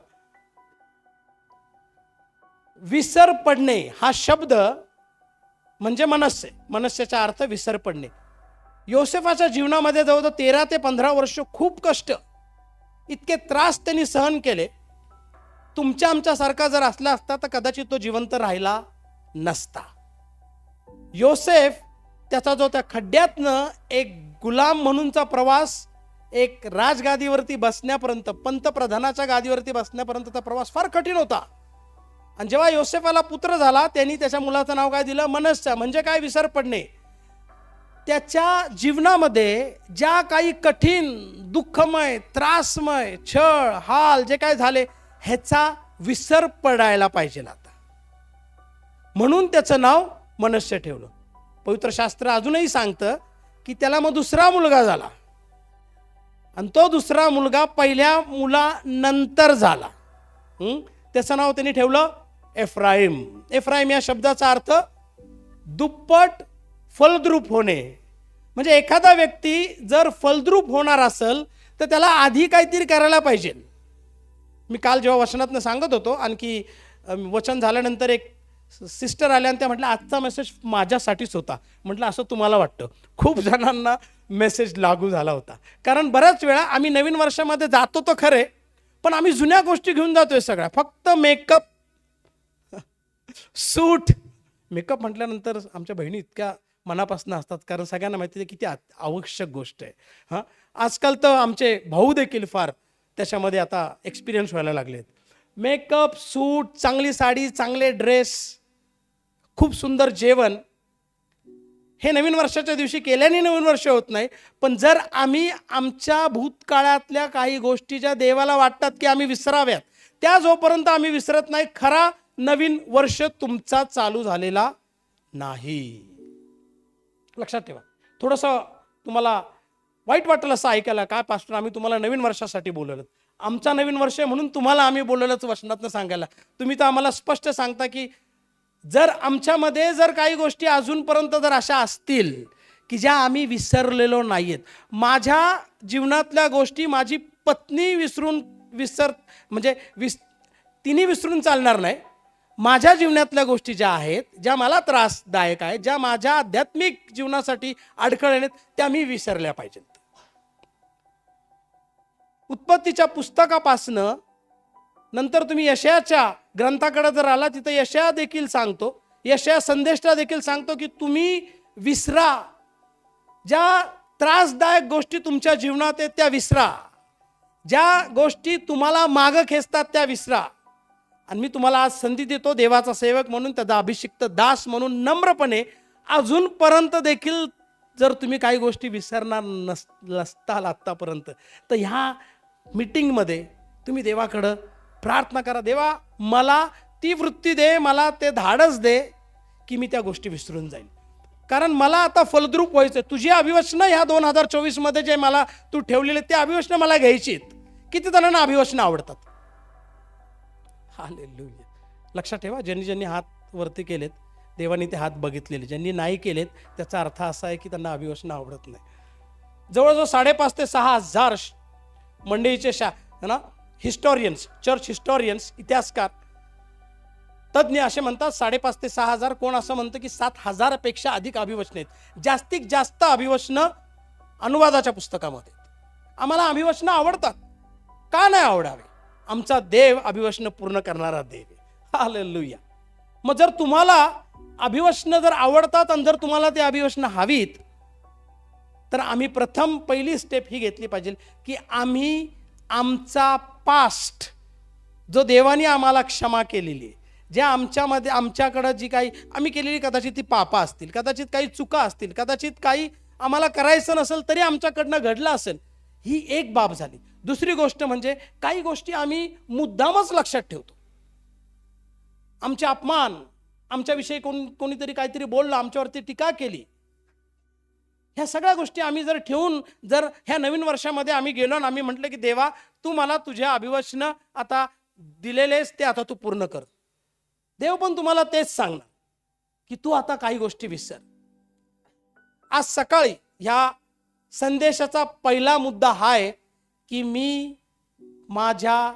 विसर पडणे हा शब्द म्हणजे मनस्से. मनस्सेचा अर्थ विसर पडणे. योसेफाच्या जीवनामध्ये जवळजवळ 13 ते 15 वर्ष खूप कष्ट, इतके त्रास त्यांनी सहन केले. तुमच्या आमच्यासारखा जर असला असता तर कदाचित तो जिवंत राहिला नसता. योसेफ त्याचा जो त्या खड्ड्यातनं एक गुलाम म्हणूनचा प्रवास, एक राजगादीवरती बसण्यापर्यंत, पंतप्रधानाच्या गादीवरती बसण्यापर्यंतचा प्रवास फार कठीण होता. आणि जेव्हा योसेफाला पुत्र झाला, त्यांनी त्याच्या मुलाचं नाव काय दिलं? मनश्शा. म्हणजे काय? विसर पडणे. त्याच्या जीवनामध्ये ज्या काही कठीण, दुःखमय, त्रासमय, छळ, हाल जे काय झाले, ह्याचा विसर पडायला पाहिजे आता, म्हणून त्याचं नाव मनश्शे ठेवलं. पवित्र शास्त्र अजूनही सांगतं की त्याला मग दुसरा मुलगा झाला, आणि तो दुसरा मुलगा पहिल्या मुलानंतर झाला. त्याचं नाव त्यांनी ठेवलं एफ्राईम. एफ्राईम या शब्दाचा अर्थ दुप्पट फलद्रूप होणे. म्हणजे एखादा व्यक्ती जर फलद्रूप होणार असेल तर त्याला आधी काहीतरी करायला पाहिजे. मी काल जेव्हा वचनातनं सांगत होतो, आणखी वचन झाल्यानंतर एक सिस्टर आल्या आणि त्या म्हटलं आजचा मेसेज माझ्यासाठीच होता. म्हटलं असं तुम्हाला वाटतं? खूप जणांना मेसेज लागू झाला होता. कारण बऱ्याच वेळा आम्ही नवीन वर्षामध्ये जातो तर खरे, पण आम्ही जुन्या गोष्टी घेऊन जातोय सगळ्या. फक्त मेकअप, सूट. मेकअप म्हटल्यानंतर आमच्या बहिणी इतक्या मनापासून असतात, कारण सगळ्यांना माहिती आहे किती आवश्यक गोष्ट आहे. हां, आजकाल तर आमचे भाऊ देखील फार त्याच्यामध्ये आता एक्सपिरियन्स व्हायला लागलेत. मेकअप, सूट, चांगली साडी, चांगले ड्रेस, खूप सुंदर जेवण, हे नवीन वर्षाच्या दिवशी केल्याने नवीन वर्ष होत नाही. पण जर आम्ही आमच्या भूतकाळातल्या काही गोष्टी ज्या देवाला वाटतात की आम्ही विसराव्यात, त्या जोपर्यंत आम्ही विसरत नाही, खरा नवीन वर्ष तुमचा चालू झालेला नाही. लक्षात ठेवा. थोडंसं तुम्हाला वाईट वाटेल असं ऐकायला, काय पास्टर आम्ही तुम्हाला नवीन वर्षासाठी बोलवलं? आमचा नवीन वर्ष आहे म्हणून तुम्हाला आम्ही बोलवलंच वचनातनं सांगायला. तुम्ही तर आम्हाला स्पष्ट सांगता की जर आमच्यामध्ये जर काही गोष्टी अजूनपर्यंत जर अशा असतील की ज्या आम्ही विसरलेलो नाहीत. माझ्या जीवनातल्या गोष्टी माझी पत्नी तिने विसरून चालणार नाही. माझ्या जीवनातल्या गोष्टी ज्या आहेत, ज्या मला त्रासदायक आहेत, ज्या माझ्या आध्यात्मिक जीवनासाठी अडखळ आहेत, त्या मी विसरल्या पाहिजेत. उत्पत्तीच्या पुस्तकापासनं नंतर तुम्ही यशायाच्या ग्रंथाकडे जर आला, तिथं यशाया देखील सांगतो, यशाया संदेशला देखील सांगतो की तुम्ही विसरा. ज्या त्रासदायक गोष्टी तुमच्या जीवनात आहेत त्या विसरा. ज्या गोष्टी तुम्हाला मागं खेचतात त्या विसरा. आणि मी तुम्हाला आज संधी देतो देवाचा सेवक म्हणून, त्याचा अभिषिक्त दास म्हणून नम्रपणे, अजूनपर्यंत देखील जर तुम्ही काही गोष्टी विसरणार नसताल आत्तापर्यंत, तर ह्या मीटिंगमध्ये तुम्ही देवाकडं प्रार्थना करा. देवा, मला ती वृत्ती दे, मला ते धाडस दे की मी त्या गोष्टी विसरून जाईल. कारण मला आता फलद्रूप व्हायचं. तुझी अभिवचनं ह्या 2024 जे मला तू ठेवलेले ते अभिवचनं मला घ्यायची आहेत. किती जणांना अभिवचनं आवडतात? हालेलुया. लक्षात ठेवा, ज्यांनी ज्यांनी हात वरती केलेत देवानी ते हात बघितलेले, ज्यांनी नाही केलेत त्याचा अर्थ असा आहे की त्यांना अभिवचनं आवडत नाही. जवळजवळ 5,500 ते 6,000 मंडळीचे हिस्टॉरियन्स, चर्च हिस्टॉरियन्स, इतिहासकार, तज्ज्ञ असे म्हणतात 5,500 ते 6,000. कोण असं म्हणतं की 7,000पेक्षा अधिक अभिवचनं आहेत. जास्तीत जास्त अभिवचनं अनुवादाच्या पुस्तकामध्ये. आम्हाला अभिवचनं आवडतात. का नाही आवडावे? आमचा देव अभिवचनं पूर्ण करणारा देव आहे. हालेलुया. मग जर तुम्हाला अभिवचनं जर आवडतात आणि जर तुम्हाला ते अभिवचनं हवीत, तर आम्ही प्रथम पहिली स्टेप ही घेतली पाहिजे की आम्ही आमचा पास्ट, जो देवाने आम्हाला क्षमा केलेली आहे, ज्या आमच्याकडं जी काही आम्ही केलेली कदाचित ती पापं असतील, कदाचित काही चुका असतील, कदाचित काही आम्हाला करायचं नसेल तरी आमच्याकडनं घडलं असेल, ही एक बाब झाली. दुसरी गोष्ट म्हणजे काही गोष्टी आम्ही मुद्दामच लक्षात ठेवतो. आमचे अपमान, आमच्याविषयी कोणीतरी काहीतरी बोललं, आमच्यावरती टीका केली, ह्या सगळ्या गोष्टी आम्ही जर ठेवून जर ह्या नवीन वर्षामध्ये आम्ही गेलो आणि आम्ही म्हटलं की देवा, तू मला तुझ्या अभिवचनं आता दिलेलेस ते आता तू पूर्ण कर, देव पण तुम्हाला तेच सांगणार की तू आता काही गोष्टी विसर. आज सकाळी ह्या संदेशाचा पहिला मुद्दा हा आहे की मी माझ्या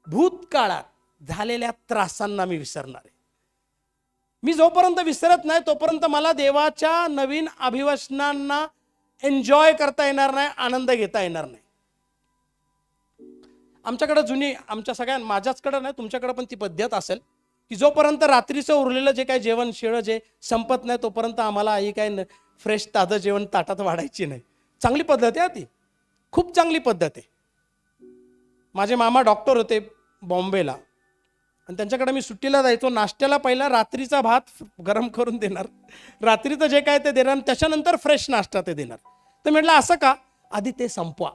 भूतकाळात झालेल्या त्रासांना मी विसरणार आहे. मी जोपर्यंत विसरत नाही तोपर्यंत मला देवाच्या नवीन अभिवचनांना एन्जॉय करता येणार नाही, आनंद घेता येणार नाही. आमच्याकडे जुनी, आमच्या सगळ्या, माझ्याचकडे नाही तुमच्याकडे पण ती पद्धत असेल की जोपर्यंत रात्रीचं उरलेलं जे काही जेवण शिळं जे संपत नाही तोपर्यंत आम्हाला आई काय फ्रेश ताजं जेवण ताटात वाढायची नाही. चांगली पद्धत आहे ती, खूप चांगली पद्धत आहे. माझे मामा डॉक्टर होते बॉम्बेला आणि त्यांच्याकडे मी सुट्टीला जायचो. नाश्त्याला पहिला रात्रीचा भात गरम करून देणार, रात्रीचं जे काय ते देणार, त्याच्यानंतर फ्रेश नाश्ता ते देणार. तर म्हटलं असं का, आधी ते संपवा.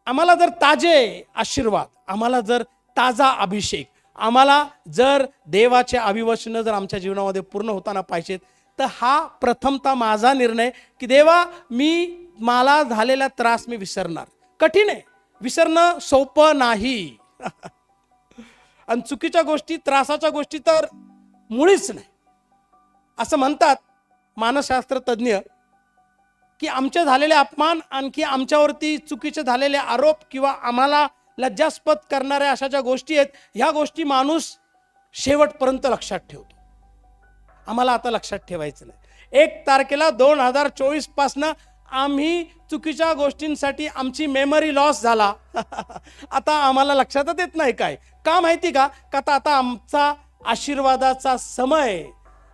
आम्हाला जर ताजे आशीर्वाद, आम्हाला जर ताजा अभिषेक, आम्हाला जर देवाचे अभिवचनं जर आमच्या जीवनामध्ये पूर्ण होताना पाहिजेत, तर हा प्रथमतः माझा निर्णय की देवा, मला झालेला त्रास मी विसरणार. कठीण आहे, विसरणं सोपं नाही. आणि चुकीच्या गोष्टी, त्रासाच्या गोष्टी तर मुळीच नाही. असं म्हणतात मानसशास्त्र तज्ज्ञ की आमचे झालेले अपमान, आणखी आमच्यावरती चुकीचे झालेले आरोप किंवा आम्हाला लज्जास्पद करणाऱ्या अशा ज्या गोष्टी आहेत, ह्या गोष्टी माणूस शेवटपर्यंत लक्षात ठेवतो. आम्हाला आता लक्षात ठेवायचं नाही. 1 तारखेला 2024 पासनं आम्ही चुकीच्या गोष्टींसाठी आमची मेमरी लॉस झाला. आता आम्हाला लक्षातच येत नाही. काय का माहिती का? आता आमचा आशीर्वादाचा समय,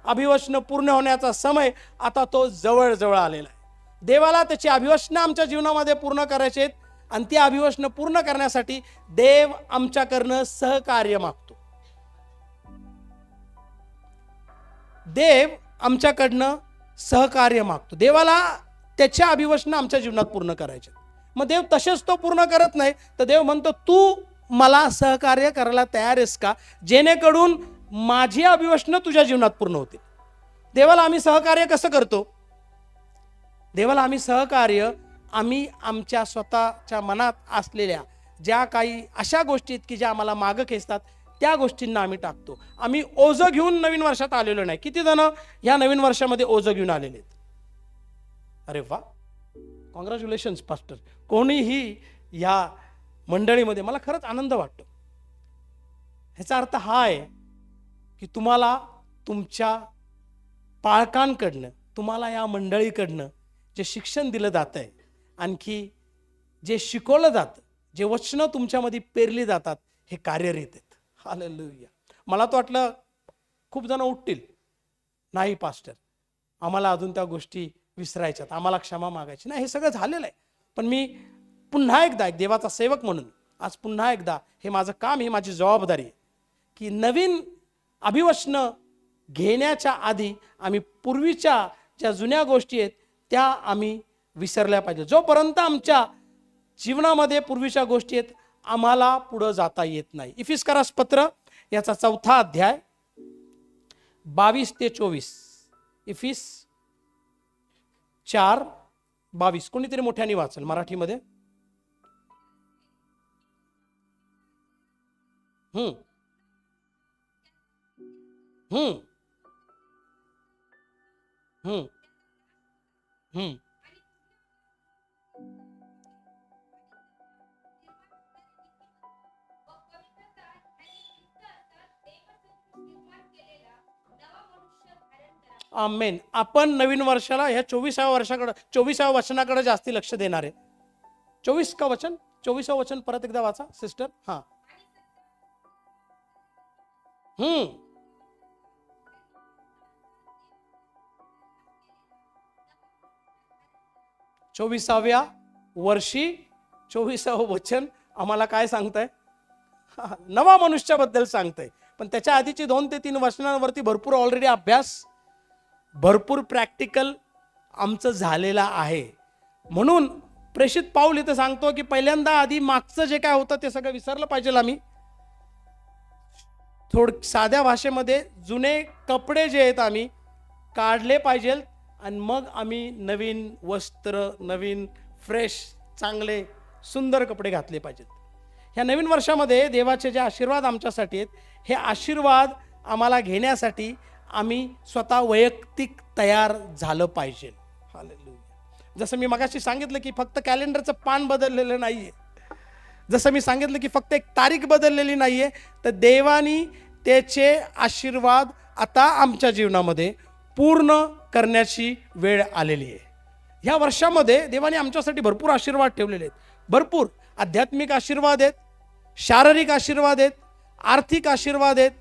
अभिवचनं पूर्ण होण्याचा समय आता तो जवळ आलेला आहे. देवाला त्याची अभिवचनं आमच्या जीवनामध्ये पूर्ण करायची आहेत आणि ती अभिवचनं पूर्ण करण्यासाठी देव आमच्याकडनं सहकार्य मागतो. देव आमच्याकडनं सहकार्य मागतो. देवाला त्याच्या अभिवचनं आमच्या जीवनात पूर्ण करायचे. मग देव तसेच तो पूर्ण करत नाही, तर देव म्हणतो तू मला सहकार्य करायला तयार आहेस का, जेणेकरून माझी अभिवचनं तुझ्या जीवनात पूर्ण होतील. देवाला आम्ही सहकार्य कसं करतो? देवाला आम्ही सहकार्य आम्ही आमच्या स्वतःच्या मनात असलेल्या ज्या काही अशा गोष्टी आहेत की ज्या आम्हाला मागं खेचतात त्या गोष्टींना आम्ही टाकतो. आम्ही ओझं घेऊन नवीन वर्षात आलेलो नाही. किती जण ह्या नवीन वर्षामध्ये ओझं घेऊन आलेले आहेत? अरे वा, कॉंग्रॅच्युलेशन्स पास्टर. कोणीही ह्या मंडळीमध्ये, मला खरंच आनंद वाटतो. ह्याचा अर्थ हा आहे की तुम्हाला तुमच्या पालकांकडनं, तुम्हाला या मंडळीकडनं जे शिक्षण दिलं जात आहे, आणखी जे शिकवलं जातं, जे वचनं तुमच्यामध्ये पेरली जातात, हे कार्यरत आहेत. हालेलुया. मला तर वाटलं खूप जण उठतील, नाही पास्टर आम्हाला अजून त्या गोष्टी विसरायच्यात, आम्हाला क्षमा मागायची नाही. हे सगळं झालेलं आहे. पण मी पुन्हा एकदा एक देवाचा सेवक म्हणून आज पुन्हा एकदा हे माझं काम, ही माझी जबाबदारी आहे की नवीन अभिवचनं घेण्याच्या आधी आम्ही पूर्वीच्या ज्या जुन्या गोष्टी आहेत त्या आम्ही विसरल्या पाहिजे. जोपर्यंत आमच्या जीवनामध्ये पूर्वीच्या गोष्टी आहेत आम्हाला पुढं जाता येत नाही. इफिस्करास पत्र याचा 4था अध्याय 22 ते 24. इफिस 4:22. कोणीतरी मोठ्याने वाचल मराठीमध्ये. हम्म हम्म हम्म हम्म आमेन. आपण नवीन वर्षाला ह्या 24व्या वचनाकडे जास्ती लक्ष देणार आहे. 24 का वचन, 24वं वचन परत एकदा वाचा सिस्टर. हा 24व्या वर्षी 24वं वचन आम्हाला काय सांगतंय? नवा मनुष्याबद्दल सांगतंय. पण त्याच्या आधीची 2 ते 3 वचनांवरती भरपूर ऑलरेडी अभ्यास, भरपूर प्रॅक्टिकल आमचं झालेला आहे. म्हणून प्रेषित पाऊल इथं सांगतो की पहिल्यांदा आधी मागचं जे काय होतं ते सगळं विसरलं पाहिजे. आम्ही साध्या भाषेमध्ये जुने कपडे जे आहेत आम्ही काढले पाहिजेत आणि मग आम्ही नवीन वस्त्र, नवीन फ्रेश चांगले सुंदर कपडे घातले पाहिजेत. ह्या नवीन वर्षामध्ये देवाचे जे आशीर्वाद आमच्यासाठी आहेत हे आशीर्वाद आम्हाला घेण्यासाठी आम्ही स्वतः वैयक्तिक तयार झालं पाहिजे. हालेलुया. जसं मी मगाशी सांगितलं की फक्त कॅलेंडरचं पान बदललेलं नाहीये, जसं मी सांगितलं की फक्त एक तारीख बदललेली नाहीये, तर देवानी त्याचे आशीर्वाद आता आमच्या जीवनामध्ये पूर्ण करण्याची वेळ आलेली आहे. ह्या वर्षामध्ये देवाने आमच्यासाठी भरपूर आशीर्वाद ठेवलेले आहेत. भरपूर आध्यात्मिक आशीर्वाद आहेत, शारीरिक आशीर्वाद आहेत, आर्थिक आशीर्वाद आहेत,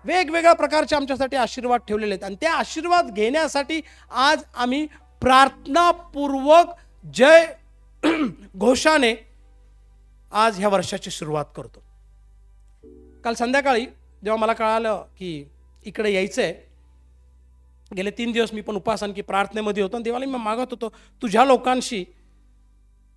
वेगवेगळ्या प्रकारचे आमच्यासाठी आशीर्वाद ठेवलेले आहेत. आणि त्या आशीर्वाद घेण्यासाठी आज आम्ही प्रार्थनापूर्वक जय घोषाने आज ह्या वर्षाची सुरुवात करतो. काल संध्याकाळी जेव्हा मला कळालं की इकडे यायचं आहे, गेले 3 दिवस मी पण उपासन की प्रार्थनेमध्ये होतो आणि देवाला मी मागत होतो तुझ्या लोकांशी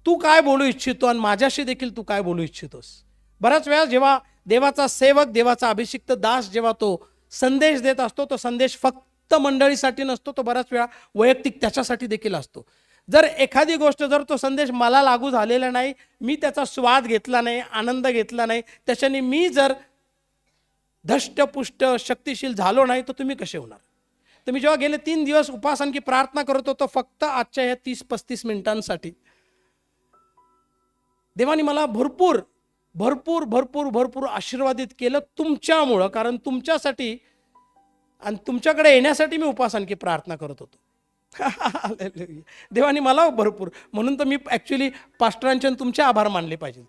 तू काय बोलू इच्छितो आणि माझ्याशी देखील तू काय बोलू इच्छितोस. बऱ्याच वेळा जेव्हा देवाचा सेवक, देवाचा अभिषिक्त दास जेव्हा तो संदेश देत असतो, तो संदेश फक्त मंडळीसाठी नसतो, तो बऱ्याच वेळा वैयक्तिक त्याच्यासाठी देखील असतो. जर एखादी गोष्ट, जर तो संदेश मला लागू झालेला नाही, मी त्याचा स्वाद घेतला नाही, आनंद घेतला नाही, त्याच्याने मी जर धष्टपुष्ट शक्तिशील झालो नाही, तर तुम्ही कसे होणार? तर मी जेव्हा गेले 3 दिवस उपासन की प्रार्थना करत होतो फक्त आजच्या ह्या 30-35 मिनिटांसाठी, देवाने मला भरपूर भरपूर भरपूर भरपूर आशीर्वादित केलं तुमच्यामुळं. कारण तुमच्यासाठी आणि तुमच्याकडे येण्यासाठी मी उपासन की प्रार्थना करत होतो. देवाने मला भरपूर, म्हणून तर मी ॲक्च्युली पास्टरांचे तुमचे आभार मानले पाहिजेत.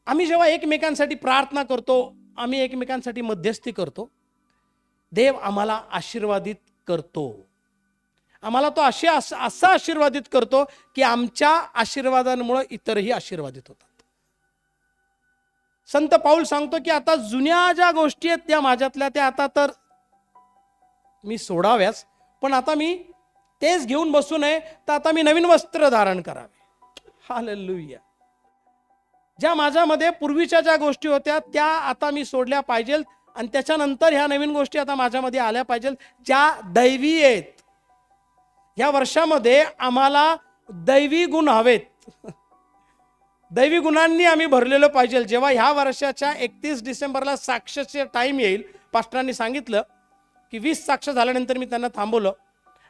आम्ही जेव्हा एकमेकांसाठी प्रार्थना करतो, आम्ही एकमेकांसाठी मध्यस्थी करतो, देव आम्हाला आशीर्वादित करतो. आम्हाला तो असा आशीर्वादित करतो की आमच्या आशीर्वादांमुळे इतरही आशीर्वादित होतात. संत पाऊल सांगतो की आता जुन्या ज्या गोष्टी आहेत त्या माझ्यातल्या, त्या आता तर मी सोडाव्याच, पण आता मी तेच घेऊन बसू नये, तर आता मी नवीन वस्त्र धारण करावे. हालेलुया. ज्या माझ्यामध्ये पूर्वीच्या ज्या गोष्टी होत्या त्या आता मी सोडल्या पाहिजेत आणि त्याच्यानंतर ह्या नवीन गोष्टी आता माझ्यामध्ये आल्या पाहिजेत ज्या दैवी आहेत. ह्या वर्षामध्ये आम्हाला दैवी गुण हवेत, दैवी गुणांनी आम्ही भरलेलं पाहिजे. जेव्हा ह्या वर्षाच्या 31 डिसेंबरला साक्षाचे टाईम येईल, पास्टरांनी सांगितलं की 20 साक्ष झाल्यानंतर मी त्यांना थांबवलं.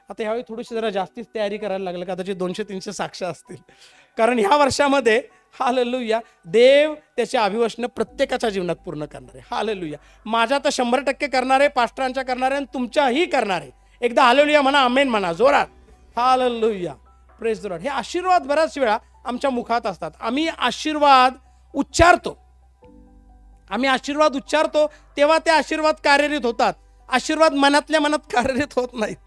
आता ह्यावेळी थोडीशी जरा जास्तीच तयारी करायला लागलं, कदाचित 200-300 साक्ष असतील. कारण ह्या वर्षामध्ये हालेलुया देव त्याच्या अभिवचनं प्रत्येकाच्या जीवनात पूर्ण करणार आहे. हालेलुया. माझ्या तर 100% करणार आहे, पास्टरांच्या करणार आहे आणि तुमच्याही करणार आहे. एकदा हालेलुया म्हणा, आमेन म्हणा जोरात. हालेलुया. Praise the Lord. हे आशीर्वाद बऱ्याच वेळा आमच्या मुखात असतात. आम्ही आशीर्वाद उच्चारतो, तेव्हा ते आशीर्वाद कार्यरत होतात. आशीर्वाद मनातल्या मनात कार्यरत होत नाहीत.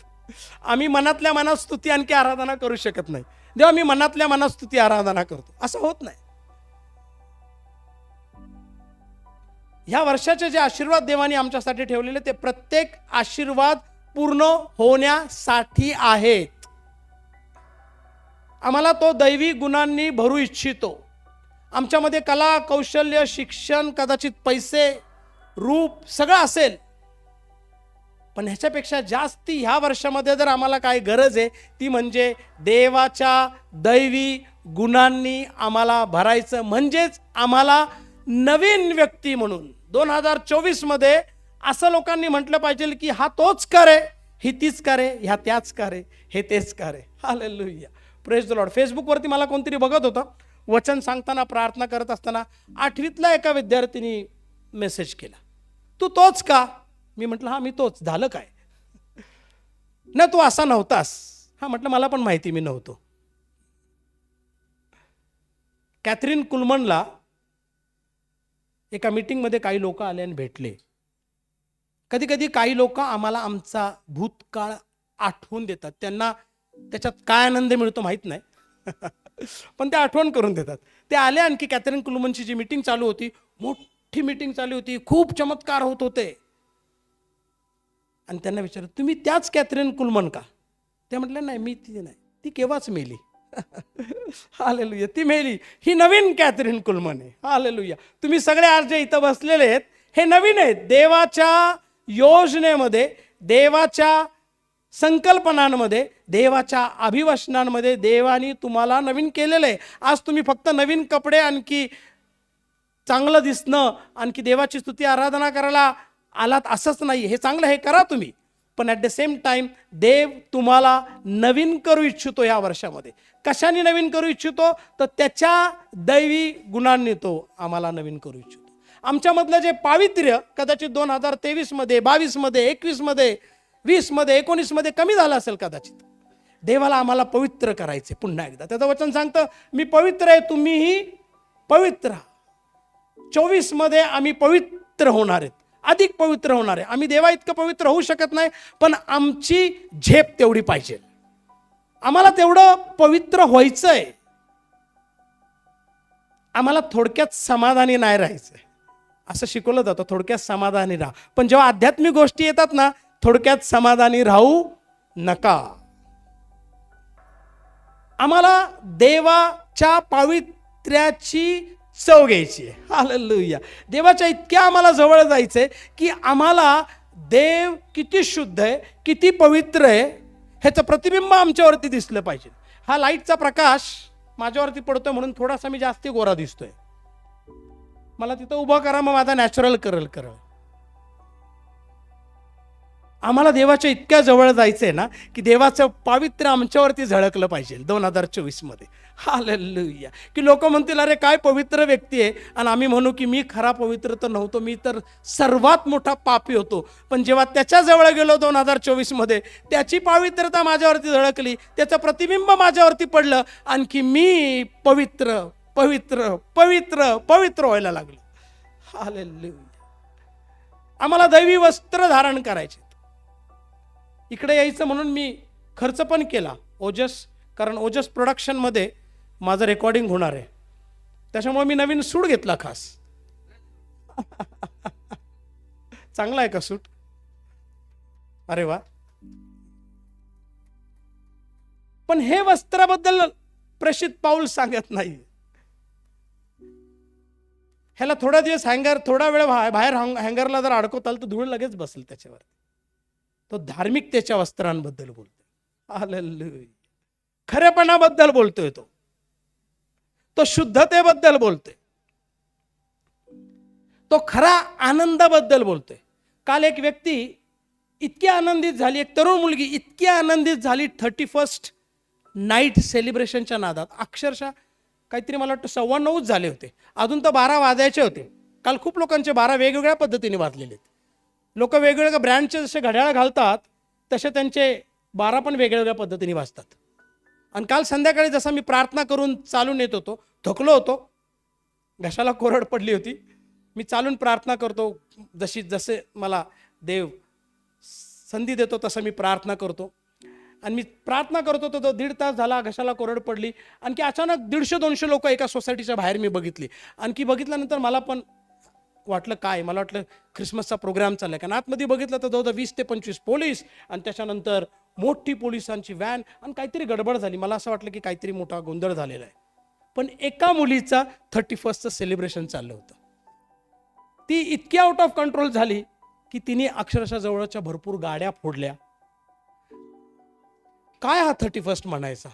आम्ही मनातल्या मनात स्तुती आणखी आराधना करू शकत नाही. देवा मी मनातल्या मनात स्तुती आराधना करतो, असं होत नाही. ह्या वर्षाचे जे आशीर्वाद देवाने आमच्यासाठी ठेवलेले ते प्रत्येक आशीर्वाद पूर्ण होण्यासाठी आहेत. आम्हाला तो दैवी गुणांनी भरू इच्छितो. आमच्यामध्ये कला, कौशल्य, शिक्षण, कदाचित पैसे, रूप सगळं असेल, पण ह्याच्यापेक्षा जास्ती ह्या वर्षामध्ये जर आम्हाला काय गरज आहे ती म्हणजे देवाच्या दैवी गुणांनी आम्हाला भरायचं. म्हणजेच आम्हाला नवीन व्यक्ती म्हणून 2024 मध्ये असं लोकांनी म्हटलं पाहिजे की हा तोच करे, ही तीच करे, ह्या त्याच करे, हे तेच करे. Hallelujah, praise the Lord. फेसबुकवरती मला कोणतरी बघत होतं, वचन सांगताना प्रार्थना करत असताना 8वीतला एका विद्यार्थिनी मेसेज केला, तू तोच का? मी म्हटलं हा मी तोच. झालं काय? ना तू असा नव्हतास. हा म्हटलं मला पण माहिती मी नव्हतो. कॅथरीन कुलमनला एका मीटिंगमध्ये काही लोक आले आणि भेटले. कधी कधी काही लोक आम्हाला आमचा भूतकाळ आठवून देतात. त्यांना त्याच्यात काय आनंद मिळतो माहीत नाही पण ते आठवण करून देतात. ते आले आणखी कॅथरीन कुलमनची जी मीटिंग चालू होती, मोठी मीटिंग चालू होती, खूप चमत्कार होत होते. आणि त्यांना विचारलं तुम्ही त्याच कॅथरीन कुलमन का? ते म्हटले नाही मी ती नाही, ती केव्हाच मेली. हालेलुया, ती मेली. ही नवीन कॅथरीन कुलमन आहे. हालेलुया. तुम्ही सगळे आज जे इथं बसलेले आहेत हे नवीन आहेत. देवाच्या योजनेमध्ये, देवाच्या संकल्पनांमध्ये, देवाच्या अभिवचनांमध्ये देवाने तुम्हाला नवीन केलेलं आहे. आज तुम्ही फक्त नवीन कपडे, आणखी चांगलं दिसणं, आणखी देवाची स्तुती आराधना करायला आलात असंच नाही. हे चांगलं, हे करा तुम्ही, पण ॲट द सेम टाइम देव तुम्हाला नवीन करू इच्छितो. या वर्षामध्ये कशाने नवीन करू इच्छितो? तर त्याच्या दैवी गुणांनी तो आम्हाला नवीन करू इच्छितो. आमच्यामधलं जे पावित्र्य कदाचित 2023 मध्ये, 22 मध्ये, 21 मध्ये, 20 मध्ये, 19 मध्ये कमी झालं असेल कदाचित. देवाला आम्हाला पवित्र करायचे. पुन्हा एकदा त्याचं वचन सांगतं मी पवित्र आहे, तुम्हीही पवित्र. 24 मध्ये आम्ही पवित्र होणार आहेत, अधिक पवित्र होणार आहे. आम्ही देवा इतकं पवित्र होऊ शकत नाही, पण आमची झेप तेवढी पाहिजे. आम्हाला तेवढं पवित्र व्हायचंय. आम्हाला थोडक्यात समाधानी नाही राहायचंय. असं शिकवलं जातं, थोडक्यात समाधानी राहा. पण जेव्हा आध्यात्मिक गोष्टी येतात ना, थोडक्यात समाधानी राहू नका. आम्हाला देवाच्या पावित्र्याची चव घ्यायची आहे. हालेलुया. देवाच्या इतक्या आम्हाला जवळ जायचंय की आम्हाला देव किती शुद्ध आहे, किती पवित्र आहे ह्याचं प्रतिबिंब आमच्यावरती दिसलं पाहिजे. हा लाईटचा प्रकाश माझ्यावरती पडतोय म्हणून थोडासा मी जास्ती गोरा दिसतोय. मला तिथं उभं करा, मग माझा नॅचरल करल. आम्हाला देवाच्या इतक्या जवळ जायचंय ना की देवाचं पावित्र्य आमच्यावरती झळकलं पाहिजे 2024 मध्ये. हालेलुया. की लोक म्हणतील अरे काय पवित्र व्यक्ती आहे, आणि आम्ही म्हणू की मी खरा पवित्र तर नव्हतो, मी तर सर्वात मोठा पापी होतो. पण जेव्हा त्याच्या जवळ गेलो 2024 मध्ये, त्याची पावित्रता माझ्यावरती झळकली, त्याचं प्रतिबिंब माझ्यावरती पडलं, आणखी मी पवित्र पवित्र पवित्र पवित्र व्हायला लागलो. हालेलुया. आम्हाला दैवी वस्त्र धारण करायचे. इकडे यायचं म्हणून मी खर्च पण केला ओजस, कारण ओजस प्रोडक्शनमध्ये माझं रेकॉर्डिंग होणार आहे, त्याच्यामुळे मी नवीन सूट घेतला खास. चांगला आहे का सूट? अरे वा. पण हे वस्त्राबद्दल प्रेषित पाऊल सांगत नाही. ह्याला थोडा दिवस थोडा वेळ बाहेर हँगरला जर अडकवताल तर धूळ लगेच बसेल त्याच्यावर. तो धार्मिकतेच्या वस्त्रांबद्दल बोलतोय. हालेलुया. खरेपणाबद्दल बोलतोय, तो शुद्धतेबद्दल बोलतोय, तो खरा आनंदाबद्दल बोलतोय. काल एक व्यक्ती इतकी आनंदित झाली, एक तरुण मुलगी इतकी आनंदित झाली 31st नाईट सेलिब्रेशनच्या नादात. अक्षरशः काहीतरी मला वाटतं 9:15 झाले होते, अजून तर 12 वाजायचे होते. काल खूप लोकांचे 12 वेगवेगळ्या पद्धतीने वाजलेले आहेत. लोक वेगवेगळ्या ब्रँडचे जसे घड्याळ घालतात तसे त्यांचे 12 पण वेगवेगळ्या पद्धतीने वाजतात. आणि काल संध्याकाळी जसा मी प्रार्थना करून चालून येत होतो, थकलो होतो, घशाला कोरड पडली होती. मी चालून प्रार्थना करतो, जसे मला देव संधी देतो तसं मी प्रार्थना करतो. आणि मी प्रार्थना करत होतो, तो 1.5 तास झाला, घशाला कोरड पडली. आणखी अचानक 150-200 लोक एका सोसायटीच्या बाहेर मी बघितली. आणखी बघितल्यानंतर मला पण वाटलं काय, मला वाटलं ख्रिसमसचा प्रोग्राम चाललाय. कारण आतमध्ये बघितलं तर जवळजवळ 20 ते 25 पोलीस आणि त्याच्यानंतर मोठी पोलिसांची व्हॅन आणि काहीतरी गडबड झाली. मला असं वाटलं की काहीतरी मोठा गोंधळ झालेला आहे. पण एका मुलीचा 31st सेलिब्रेशन चाललं होतं. ती इतकी आउट ऑफ कंट्रोल झाली की तिने अक्षरशः जवळच्या भरपूर गाड्या फोडल्या. काय हा 31st म्हणायचा?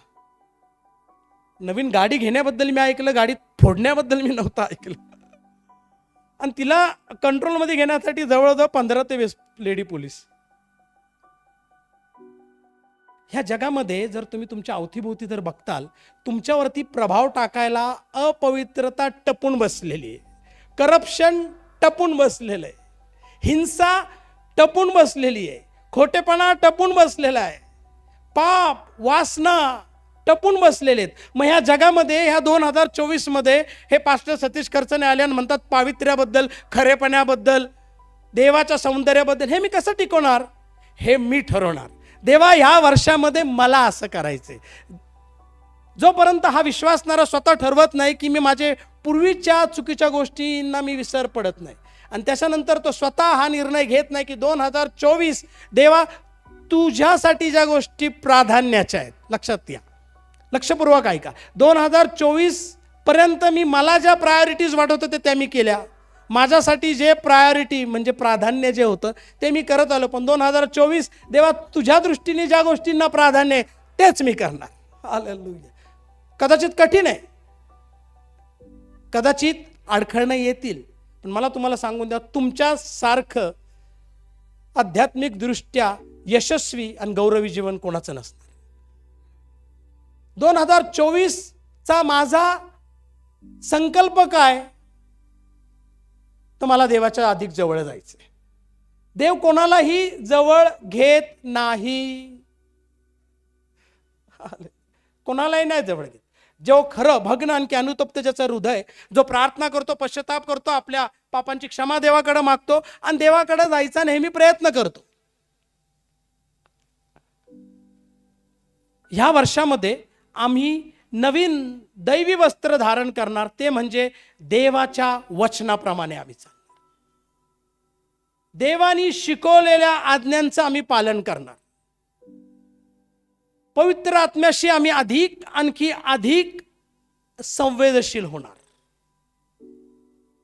नवीन गाडी घेण्याबद्दल मी ऐकलं, गाडी फोडण्याबद्दल मी नव्हतं ऐकलं. आणि तिला कंट्रोलमध्ये घेण्यासाठी जवळजवळ 15 ते 20 लेडी पोलीस. ह्या जगामध्ये जर तुम्ही तुमच्या अवतीभोवती जर बघताल, तुमच्यावरती प्रभाव टाकायला अपवित्रता टपून बसलेली आहे, करप्शन टपून बसलेलं आहे, हिंसा टपून बसलेली आहे, खोटेपणा टपून बसलेला आहे, पाप वासना टपून बसलेले आहेत. मग ह्या जगामध्ये ह्या 2024 मध्ये हे पास्टर सतीश खर्चने आले आणि म्हणतात पावित्र्याबद्दल, खरेपणाबद्दल, देवाच्या सौंदर्याबद्दल. हे मी कसं टिकवणार? हे मी ठरवणार. देवा, ह्या वर्षामध्ये मला असं करायचंय. जोपर्यंत हा विश्वासणारा स्वतः ठरवत नाही की मी माझे पूर्वीच्या चुकीच्या गोष्टींना मी विसर पडत नाही, आणि त्याच्यानंतर तो स्वतः हा निर्णय घेत नाही की 2024 देवा तुझ्यासाठी ज्या गोष्टी प्राधान्याच्या आहेत, लक्षात घ्या, लक्षपूर्वक ऐका, 2024 पर्यंत मी मला ज्या प्रायोरिटीज वाटत होते त्या मी केल्या. माझ्यासाठी जे प्रायोरिटी म्हणजे प्राधान्य जे होतं ते मी करत आलो. पण 2024 देवा तुझ्या दृष्टीने ज्या गोष्टींना प्राधान्य आहे तेच मी करणार. हालेलुया. कदाचित कठीण आहे, कदाचित अडखळणं येतील, पण मला तुम्हाला सांगून द्या, तुमच्यासारखं आध्यात्मिक दृष्ट्या यशस्वी आणि गौरवी जीवन कोणाचं नसणार. 2024चा माझा संकल्प काय? तर मला देवाच्या अधिक जवळ जायचंय. देव कोणालाही जवळ घेत नाही, कोणालाही नाही जवळ घेत. जो खरं भग्न आणखी अनुतप्त ज्याचं हृदय, जो प्रार्थना करतो, पश्चाताप करतो, आपल्या पापांची क्षमा देवाकडे मागतो आणि देवाकडे जायचा नेहमी प्रयत्न करतो. ह्या वर्षामध्ये आम्ही नवीन दैवी वस्त्र धारण करणार, ते म्हणजे देवाच्या वचनाप्रमाणे आम्ही चालणार. देवानी शिकवलेल्या आज्ञांचं आम्ही पालन करणार. पवित्र आत्म्याशी आम्ही आणखी अधिक संवेदनशील होणार.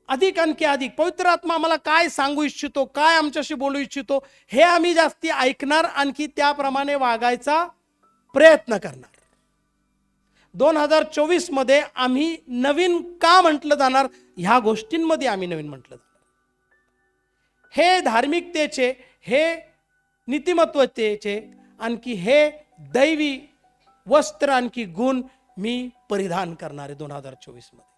आणखी अधिक पवित्र आत्मा आम्हाला काय सांगू इच्छितो, काय आमच्याशी बोलू इच्छितो, हे आम्ही जास्ती ऐकणार, आणखी त्याप्रमाणे वागायचा प्रयत्न करणार. 2024 मध्ये आम्ही नवीन का म्हटलं जाणार? ह्या गोष्टींमध्ये आम्ही नवीन म्हटलं जाणार. हे धार्मिकतेचे, हे नीतिमत्वतेचे, आणखी हे दैवी वस्त्र, आणखी गुण मी परिधान करणार आहे 2024 मध्ये.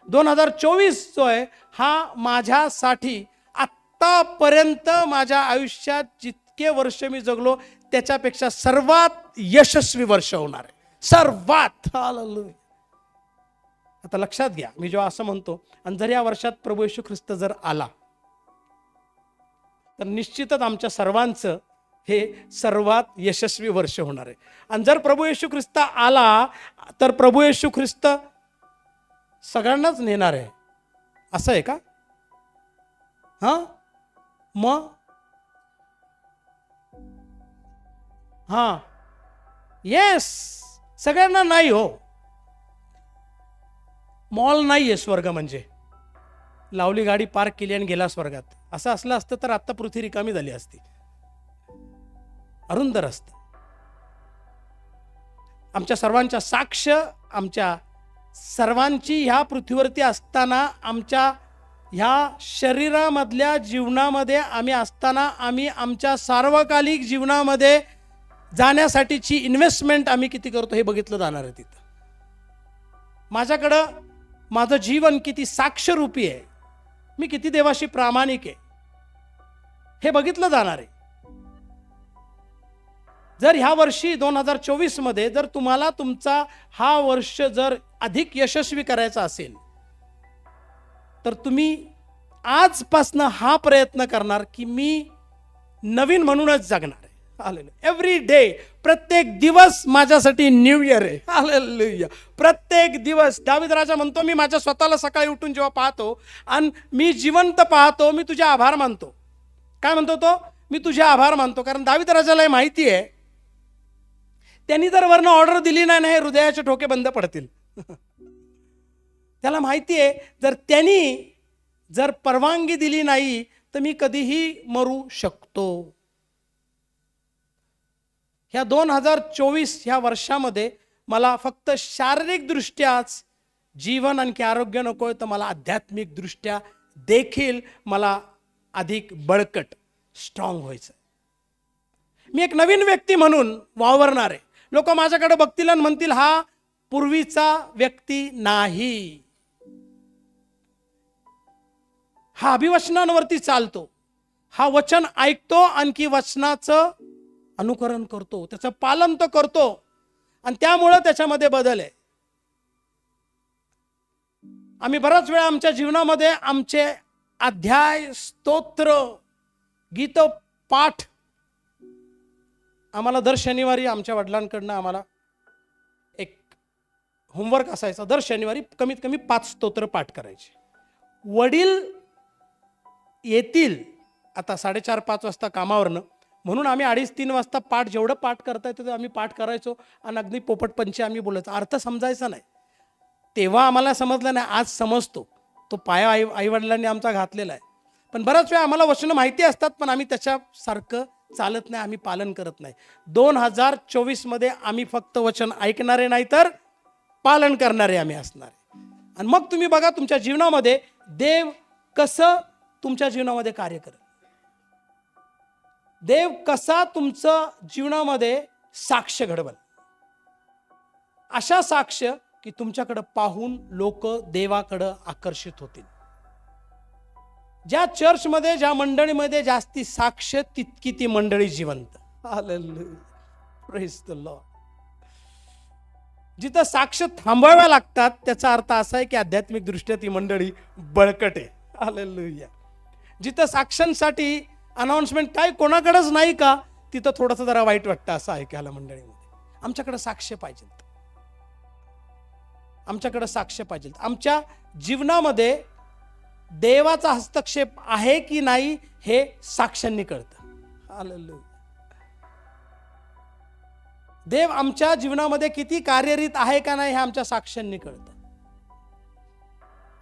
2024 जो आहे हा माझ्यासाठी आत्तापर्यंत माझ्या आयुष्यात जितके वर्ष मी जगलो त्याच्यापेक्षा सर्वात यशस्वी वर्ष होणार आहे. सर्वात. हालेलुया. आता लक्षात घ्या, मी जेव्हा असं म्हणतो, आणि जर या वर्षात प्रभू येशू ख्रिस्त जर आला तर निश्चितच आमच्या सर्वांचं हे सर्वात यशस्वी वर्ष होणार आहे. आणि जर प्रभू येशू ख्रिस्त आला तर प्रभू येशू ख्रिस्त सगळ्यांनाच नेणार आहे, असं आहे का? मग येस, सगळ्यांना नाही हो. मॉल नाही आहे स्वर्ग म्हणजे. लावली गाडी, पार्क केली आणि गेला स्वर्गात. असं असलं असतं तर आत्ता पृथ्वी रिकामी झाली असती, अरुंद असतं. आमच्या सर्वांच्या साक्ष, आमच्या सर्वांची ह्या पृथ्वीवरती असताना, आमच्या ह्या शरीरामधल्या जीवनामध्ये आम्ही असताना, आम्ही आमच्या सार्वकालिक जीवनामध्ये जाण्यासाठीची इन्व्हेस्टमेंट आम्ही किती करतो हे बघितलं जाणार आहे तिथं. माझ्याकडं माझं जीवन किती साक्षरूपी आहे, मी किती देवाशी प्रामाणिक आहे, हे बघितलं जाणार आहे. जर ह्या वर्षी 2024 मध्ये जर तुम्हाला तुमचा हा वर्ष जर अधिक यशस्वी करायचा असेल तर तुम्ही आजपासनं हा प्रयत्न करणार की मी नवीन म्हणूनच जगणार आहे. हालेलुया. एव्हरी डे, प्रत्येक दिवस माझ्यासाठी न्यू इयर आहे. हालेलुया. प्रत्येक दिवस. दावीद राजा म्हणतो, मी माझ्या स्वतःला सकाळी उठून जेव्हा पाहतो आणि मी जिवंत पाहतो, मी तुझे आभार मानतो. काय म्हणतो तो? मी तुझे आभार मानतो. कारण दावीद राजाला माहिती आहे, त्यांनी जर वरनं ऑर्डर दिली नाही ना, हे हृदयाचे ठोके बंद पडतील. त्याला माहिती आहे, जर परवानगी दिली नाही तर मी कधीही मरू शकतो. ह्या 2024 ह्या वर्षामध्ये मला फक्त शारीरिक दृष्ट्याच जीवन आणखी आरोग्य नको आहे, तर मला आध्यात्मिक दृष्ट्या देखील मला अधिक बळकट स्ट्रॉंग व्हायचं. मी एक नवीन व्यक्ती म्हणून वावरणार आहे. लोक माझ्याकडे बघतील आणि म्हणतील, हा पूर्वीचा व्यक्ती नाही, हा अभिवचनांवरती चालतो, हा वचन ऐकतो आणखी वचनाचं अनुकरण करतो, त्याचं पालन तो करतो आणि त्यामुळं त्याच्यामध्ये बदल आहे. आम्ही बराच वेळा आमच्या जीवनामध्ये आमचे अध्याय, स्तोत्र, गीत पाठ, आम्हाला दर शनिवारी आमच्या वडिलांकडनं आम्हाला एक होमवर्क असायचा. दर शनिवारी कमीत कमी 5 स्तोत्र पाठ करायचे. वडील येतील आता 4:30-5 वाजता कामावरनं, म्हणून आम्ही 2:30-3 वाजता पाठ, जेवढं पाठ करता येतं आम्ही पाठ करायचो आणि अगदी पोपटपंची आम्ही बोलायचो. अर्थ समजायचा नाही तेव्हा, आम्हाला समजलं नाही, आज समजतो. तो पाया आईवडिलांनी आमचा घातलेला आहे. पण बऱ्याच वेळा आम्हाला वचनं माहिती असतात, पण आम्ही त्याच्यासारखं चालत नाही, आम्ही पालन करत नाही. 2024 मध्ये आम्ही फक्त वचन ऐकणारे नाही तर पालन करणारे आम्ही असणार. आणि मग तुम्ही बघा तुमच्या जीवनामध्ये देव कसं तुमच्या जीवनामध्ये कार्य करेल. देव कसा तुमचं जीवनामध्ये साक्ष घडवल. अशा साक्ष की तुमच्याकडं पाहून लोक देवाकडं आकर्षित होतील. ज्या चर्चमध्ये, ज्या मंडळीमध्ये जास्ती साक्ष, तितकी ती मंडळी जिवंत. हालेलुया. Praise the Lord. जिथं साक्ष थांबवाव्या लागतात त्याचा अर्थ असा आहे की आध्यात्मिक दृष्ट्या ती मंडळी बळकट आहे. हालेलुया. जिथं साक्षांसाठी अनाउन्समेंट काय कोणाकडेच नाही का, तिथं थोडंसं जरा वाईट वाटतं असं ऐकायला मंडळीमध्ये. आमच्याकडे साक्ष पाहिजेत, आमच्याकडे साक्ष पाहिजेत. आमच्या जीवनामध्ये देवाचा हस्तक्षेप आहे की नाही हे साक्षांनी कळतं. हालेलुया. देव आमच्या जीवनामध्ये किती कार्यरत आहे का नाही हे आमच्या साक्ष्यांनी कळतं.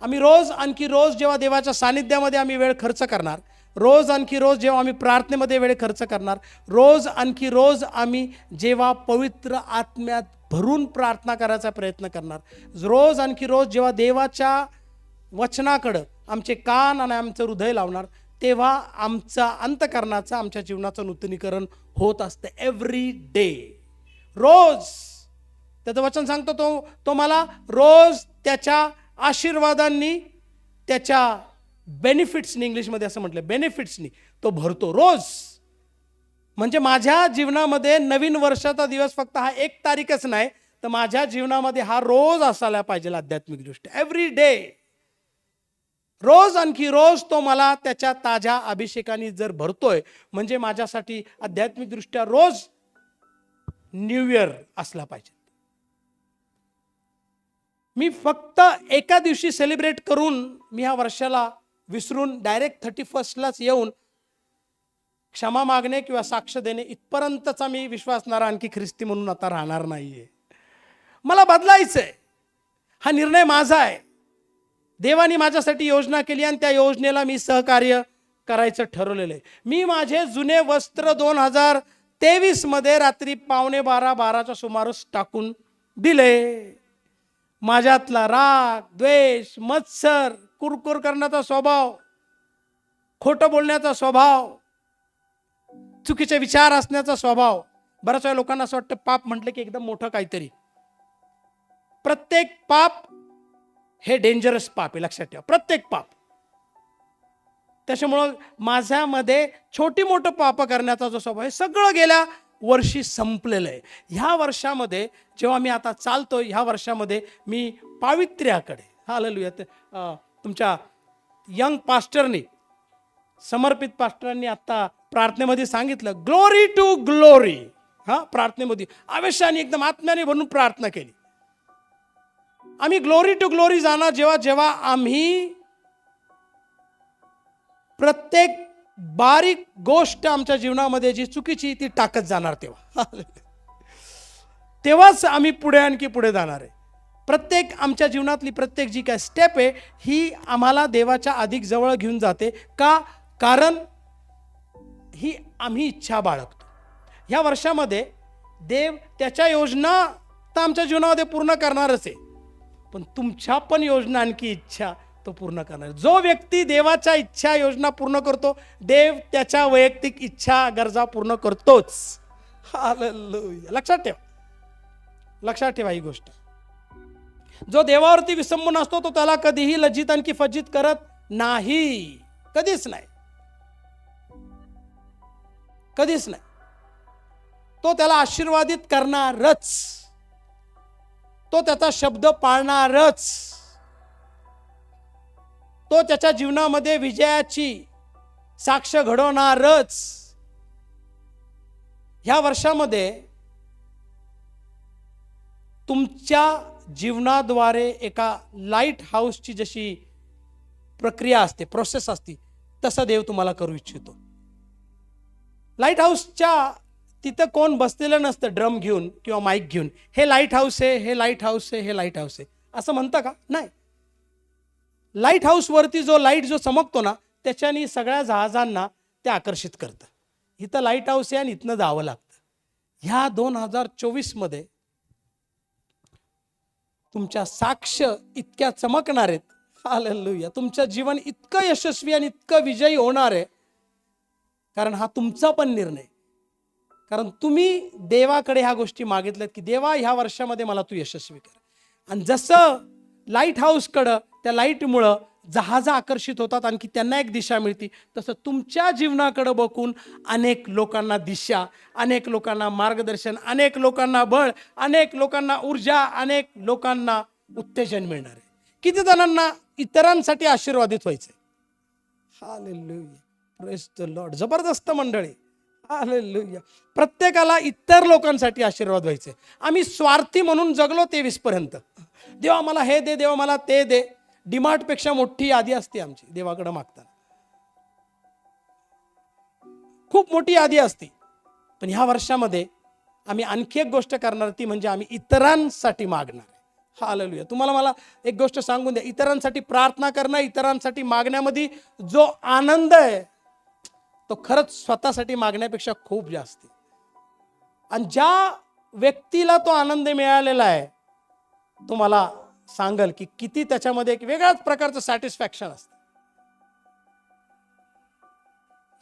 आम्ही रोज आणखी रोज जेव्हा देवाच्या सानिध्यामध्ये आम्ही वेळ खर्च करणार, रोज आणखी रोज जेव्हा आम्ही प्रार्थनेमध्ये वेळ खर्च करणार, रोज आणखी रोज आम्ही जेव्हा पवित्र आत्म्यात भरून प्रार्थना करायचा प्रयत्न करणार, रोज आणखी रोज जेव्हा देवाच्या वचनाकडं आमचे कान आणि आमचं हृदय लावणार, तेव्हा आमचा अंतःकरणाचा, आमच्या जीवनाचं नूतनीकरण होत असतं. एव्हरी डे, रोज. त्याचं वचन सांगतो तो मला रोज त्याच्या आशीर्वादांनी, त्याच्या बेनिफिट्सनी, इंग्लिशमध्ये असं म्हटलं बेनिफिट्सनी तो भरतो रोज. म्हणजे माझ्या जीवनामध्ये नवीन वर्षाचा दिवस फक्त हा 1 तारीखच नाही, तर माझ्या जीवनामध्ये हा रोज असायला पाहिजे आध्यात्मिक दृष्ट्या. एव्हरी डे, रोज आणखी रोज तो मला त्याच्या ताज्या अभिषेकाने जर भरतोय, म्हणजे माझ्यासाठी आध्यात्मिक दृष्ट्या रोज न्यू इयर असला पाहिजे. मी फक्त एका दिवशी सेलिब्रेट करून मी ह्या वर्षाला विसरून डायरेक्ट 31st येऊन क्षमा मागणे किंवा साक्ष देणे इथपर्यंतचा मी विश्वासणारा आणखी ख्रिस्ती म्हणून आता राहणार नाहीये. मला बदलायचंय. हा निर्णय माझा आहे. देवाने माझ्यासाठी योजना केली आणि त्या योजनेला मी सहकार्य करायचं ठरवलेलं आहे. मी माझे जुने वस्त्र 2023 मध्ये रात्री 11:45-12च्या सुमारास टाकून दिले. माझ्यातला राग, द्वेष, मत्सर, कुरकुर करण्याचा स्वभाव, खोटं बोलण्याचा स्वभाव, चुकीचे विचार असण्याचा स्वभाव. बऱ्याच वेळा लोकांना असं वाटतं पाप म्हटलं की एकदम मोठं काहीतरी. प्रत्येक पाप हे डेंजरस पाप आहे, लक्षात ठेवा. प्रत्येक पाप. त्याच्यामुळं माझ्यामध्ये छोटी मोठं पाप करण्याचा जो स्वभाव आहे सगळं गेल्या वर्षी संपलेलं आहे. ह्या वर्षामध्ये जेव्हा मी आता चालतो, ह्या वर्षामध्ये मी पावित्र्याकडे, हालेलुया, तुमच्या यंग पास्टरनी, समर्पित पास्टरांनी आत्ता प्रार्थनेमध्ये सांगितलं, ग्लोरी टू ग्लोरी. प्रार्थनेमध्ये आवेशाने एकदम आत्म्याने भरून प्रार्थना केली. आम्ही ग्लोरी टू ग्लोरी जाणार जेव्हा आम्ही प्रत्येक बारीक गोष्ट आमच्या जीवनामध्ये जी चुकीची ती टाकत जाणार तेव्हाच आम्ही पुढे आणखी पुढे जाणार आहे. प्रत्येक आमच्या जीवनातली प्रत्येक जी काय स्टेप आहे ही आम्हाला देवाच्या अधिक जवळ घेऊन जाते. का? कारण ही आम्ही इच्छा बाळगतो. ह्या वर्षामध्ये देव त्याच्या योजना तर आमच्या जीवनामध्ये पूर्ण करणारच आहे, पण तुमच्या पण योजना आणखी इच्छा तो पूर्ण करणार. जो व्यक्ती देवाच्या इच्छा योजना पूर्ण करतो, देव त्याच्या वैयक्तिक इच्छा गरजा पूर्ण करतोच. हालेलुया. लक्षात ठेवा ही गोष्ट. जो देवावरती विसंबून असतो तो त्याला कधीही लज्जित आणखी फज्जित करत नाही. कधीच नाही. तो त्याला आशीर्वादित करणारच. तो त्याचा शब्द पाळणारच. तो त्याच्या जीवनामध्ये विजयाची साक्ष घडवणारच. ह्या वर्षामध्ये तुमच्या जीवनाद्वारे एका लाईट हाऊसची जशी प्रक्रिया असते, प्रोसेस असते, तसं देव तुम्हाला करू इच्छितो. लाईट हाऊसच्या तिथं कोण बसलेलं नसतं ड्रम घेऊन किंवा माईक घेऊन, हे लाईट हाऊस आहे, हे लाईट हाऊस आहे, हे लाईट हाऊस आहे असं म्हणतं का? नाही. लाईट हाऊसवरती जो लाईट जो चमकतो ना, त्याच्यानी सगळ्या जहाजांना ते आकर्षित करतं. इथं लाईट हाऊस आहे आणि इथनं जावं लागतं. ह्या 2024 तुमच्या साक्ष इतक्या चमकणार आहेत. हालेलुया. तुमचं जीवन इतकं यशस्वी आणि इतकं विजयी होणार आहे, कारण हा तुमचा पण निर्णय. कारण तुम्ही देवाकडे ह्या गोष्टी मागितल्यात की देवा ह्या वर्षामध्ये मला तू यशस्वी कर. आणि जसं लाईट हाऊसकडं त्या लाईटमुळं जहाजा आकर्षित होतात, आणखी त्यांना एक दिशा मिळते, तसं तुमच्या जीवनाकडे बघून अनेक लोकांना दिशा, अनेक लोकांना मार्गदर्शन, अनेक लोकांना बळ, अनेक लोकांना ऊर्जा, अनेक लोकांना उत्तेजन मिळणार आहे. किती जणांना इतरांसाठी आशीर्वादित व्हायचंय. हालेलुया. Praise the Lord. जबरदस्त मंडळी. हालेलुया. प्रत्येकाला इतर लोकांसाठी आशीर्वाद व्हायचे. आम्ही स्वार्थी म्हणून जगलो 23 पर्यंत. देवा मला हे दे, देवा मला ते दे. डिमार्टपेक्षा मोठी यादी असते आमची देवाकडे मागताना. खूप मोठी यादी असते. पण ह्या वर्षामध्ये आम्ही आणखी एक गोष्ट करणार, ती म्हणजे आम्ही इतरांसाठी मागणार. हालेलुया. तुम्हाला मला एक गोष्ट सांगून द्या, इतरांसाठी प्रार्थना करणं, इतरांसाठी मागण्यामध्ये जो आनंद आहे तो खरंच स्वतःसाठी मागण्यापेक्षा खूप जास्त. आणि ज्या व्यक्तीला तो आनंद मिळालेला आहे तो मला सांगल की किती त्याच्यामध्ये एक वेगळ्याच प्रकारचं सॅटिस्फॅक्शन असतं.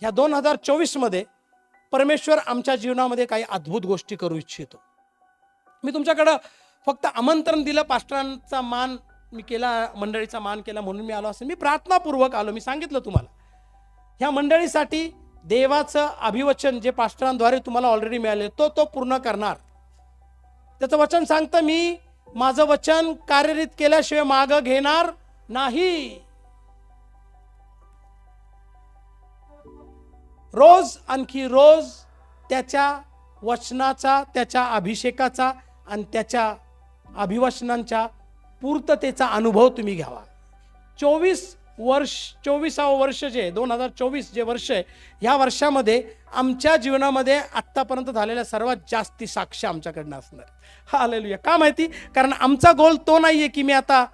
ह्या 2024 परमेश्वर आमच्या जीवनामध्ये काही अद्भुत गोष्टी करू इच्छितो. मी तुमच्याकडं फक्त आमंत्रण दिलं, पास्टरांचा मान मी केला, मंडळीचा मान केला म्हणून मी आलो असेल. मी प्रार्थनापूर्वक आलो. मी सांगितलं तुम्हाला ह्या मंडळीसाठी देवाचं अभिवचन जे पास्टरांद्वारे तुम्हाला ऑलरेडी मिळाले तो पूर्ण करणार. त्याचं वचन सांगतं, मी माझं वचन कार्यरीत केल्याशिवाय मागं घेणार नाही. रोज आणखी रोज त्याच्या वचनाचा, त्याच्या अभिषेकाचा आणि त्याच्या अभिवचनांच्या पूर्ततेचा अनुभव तुम्ही घ्यावा. 24वं वर्ष जे 2024 जे वर्ष आहे, ह्या वर्षामध्ये आमच्या जीवनामध्ये आत्तापर्यंत झालेल्या सर्वात जास्ती साक्ष आमच्याकडनं असणार. हालेलुया. का माहिती? कारण आमचा गोल तो नाहीये की मी आता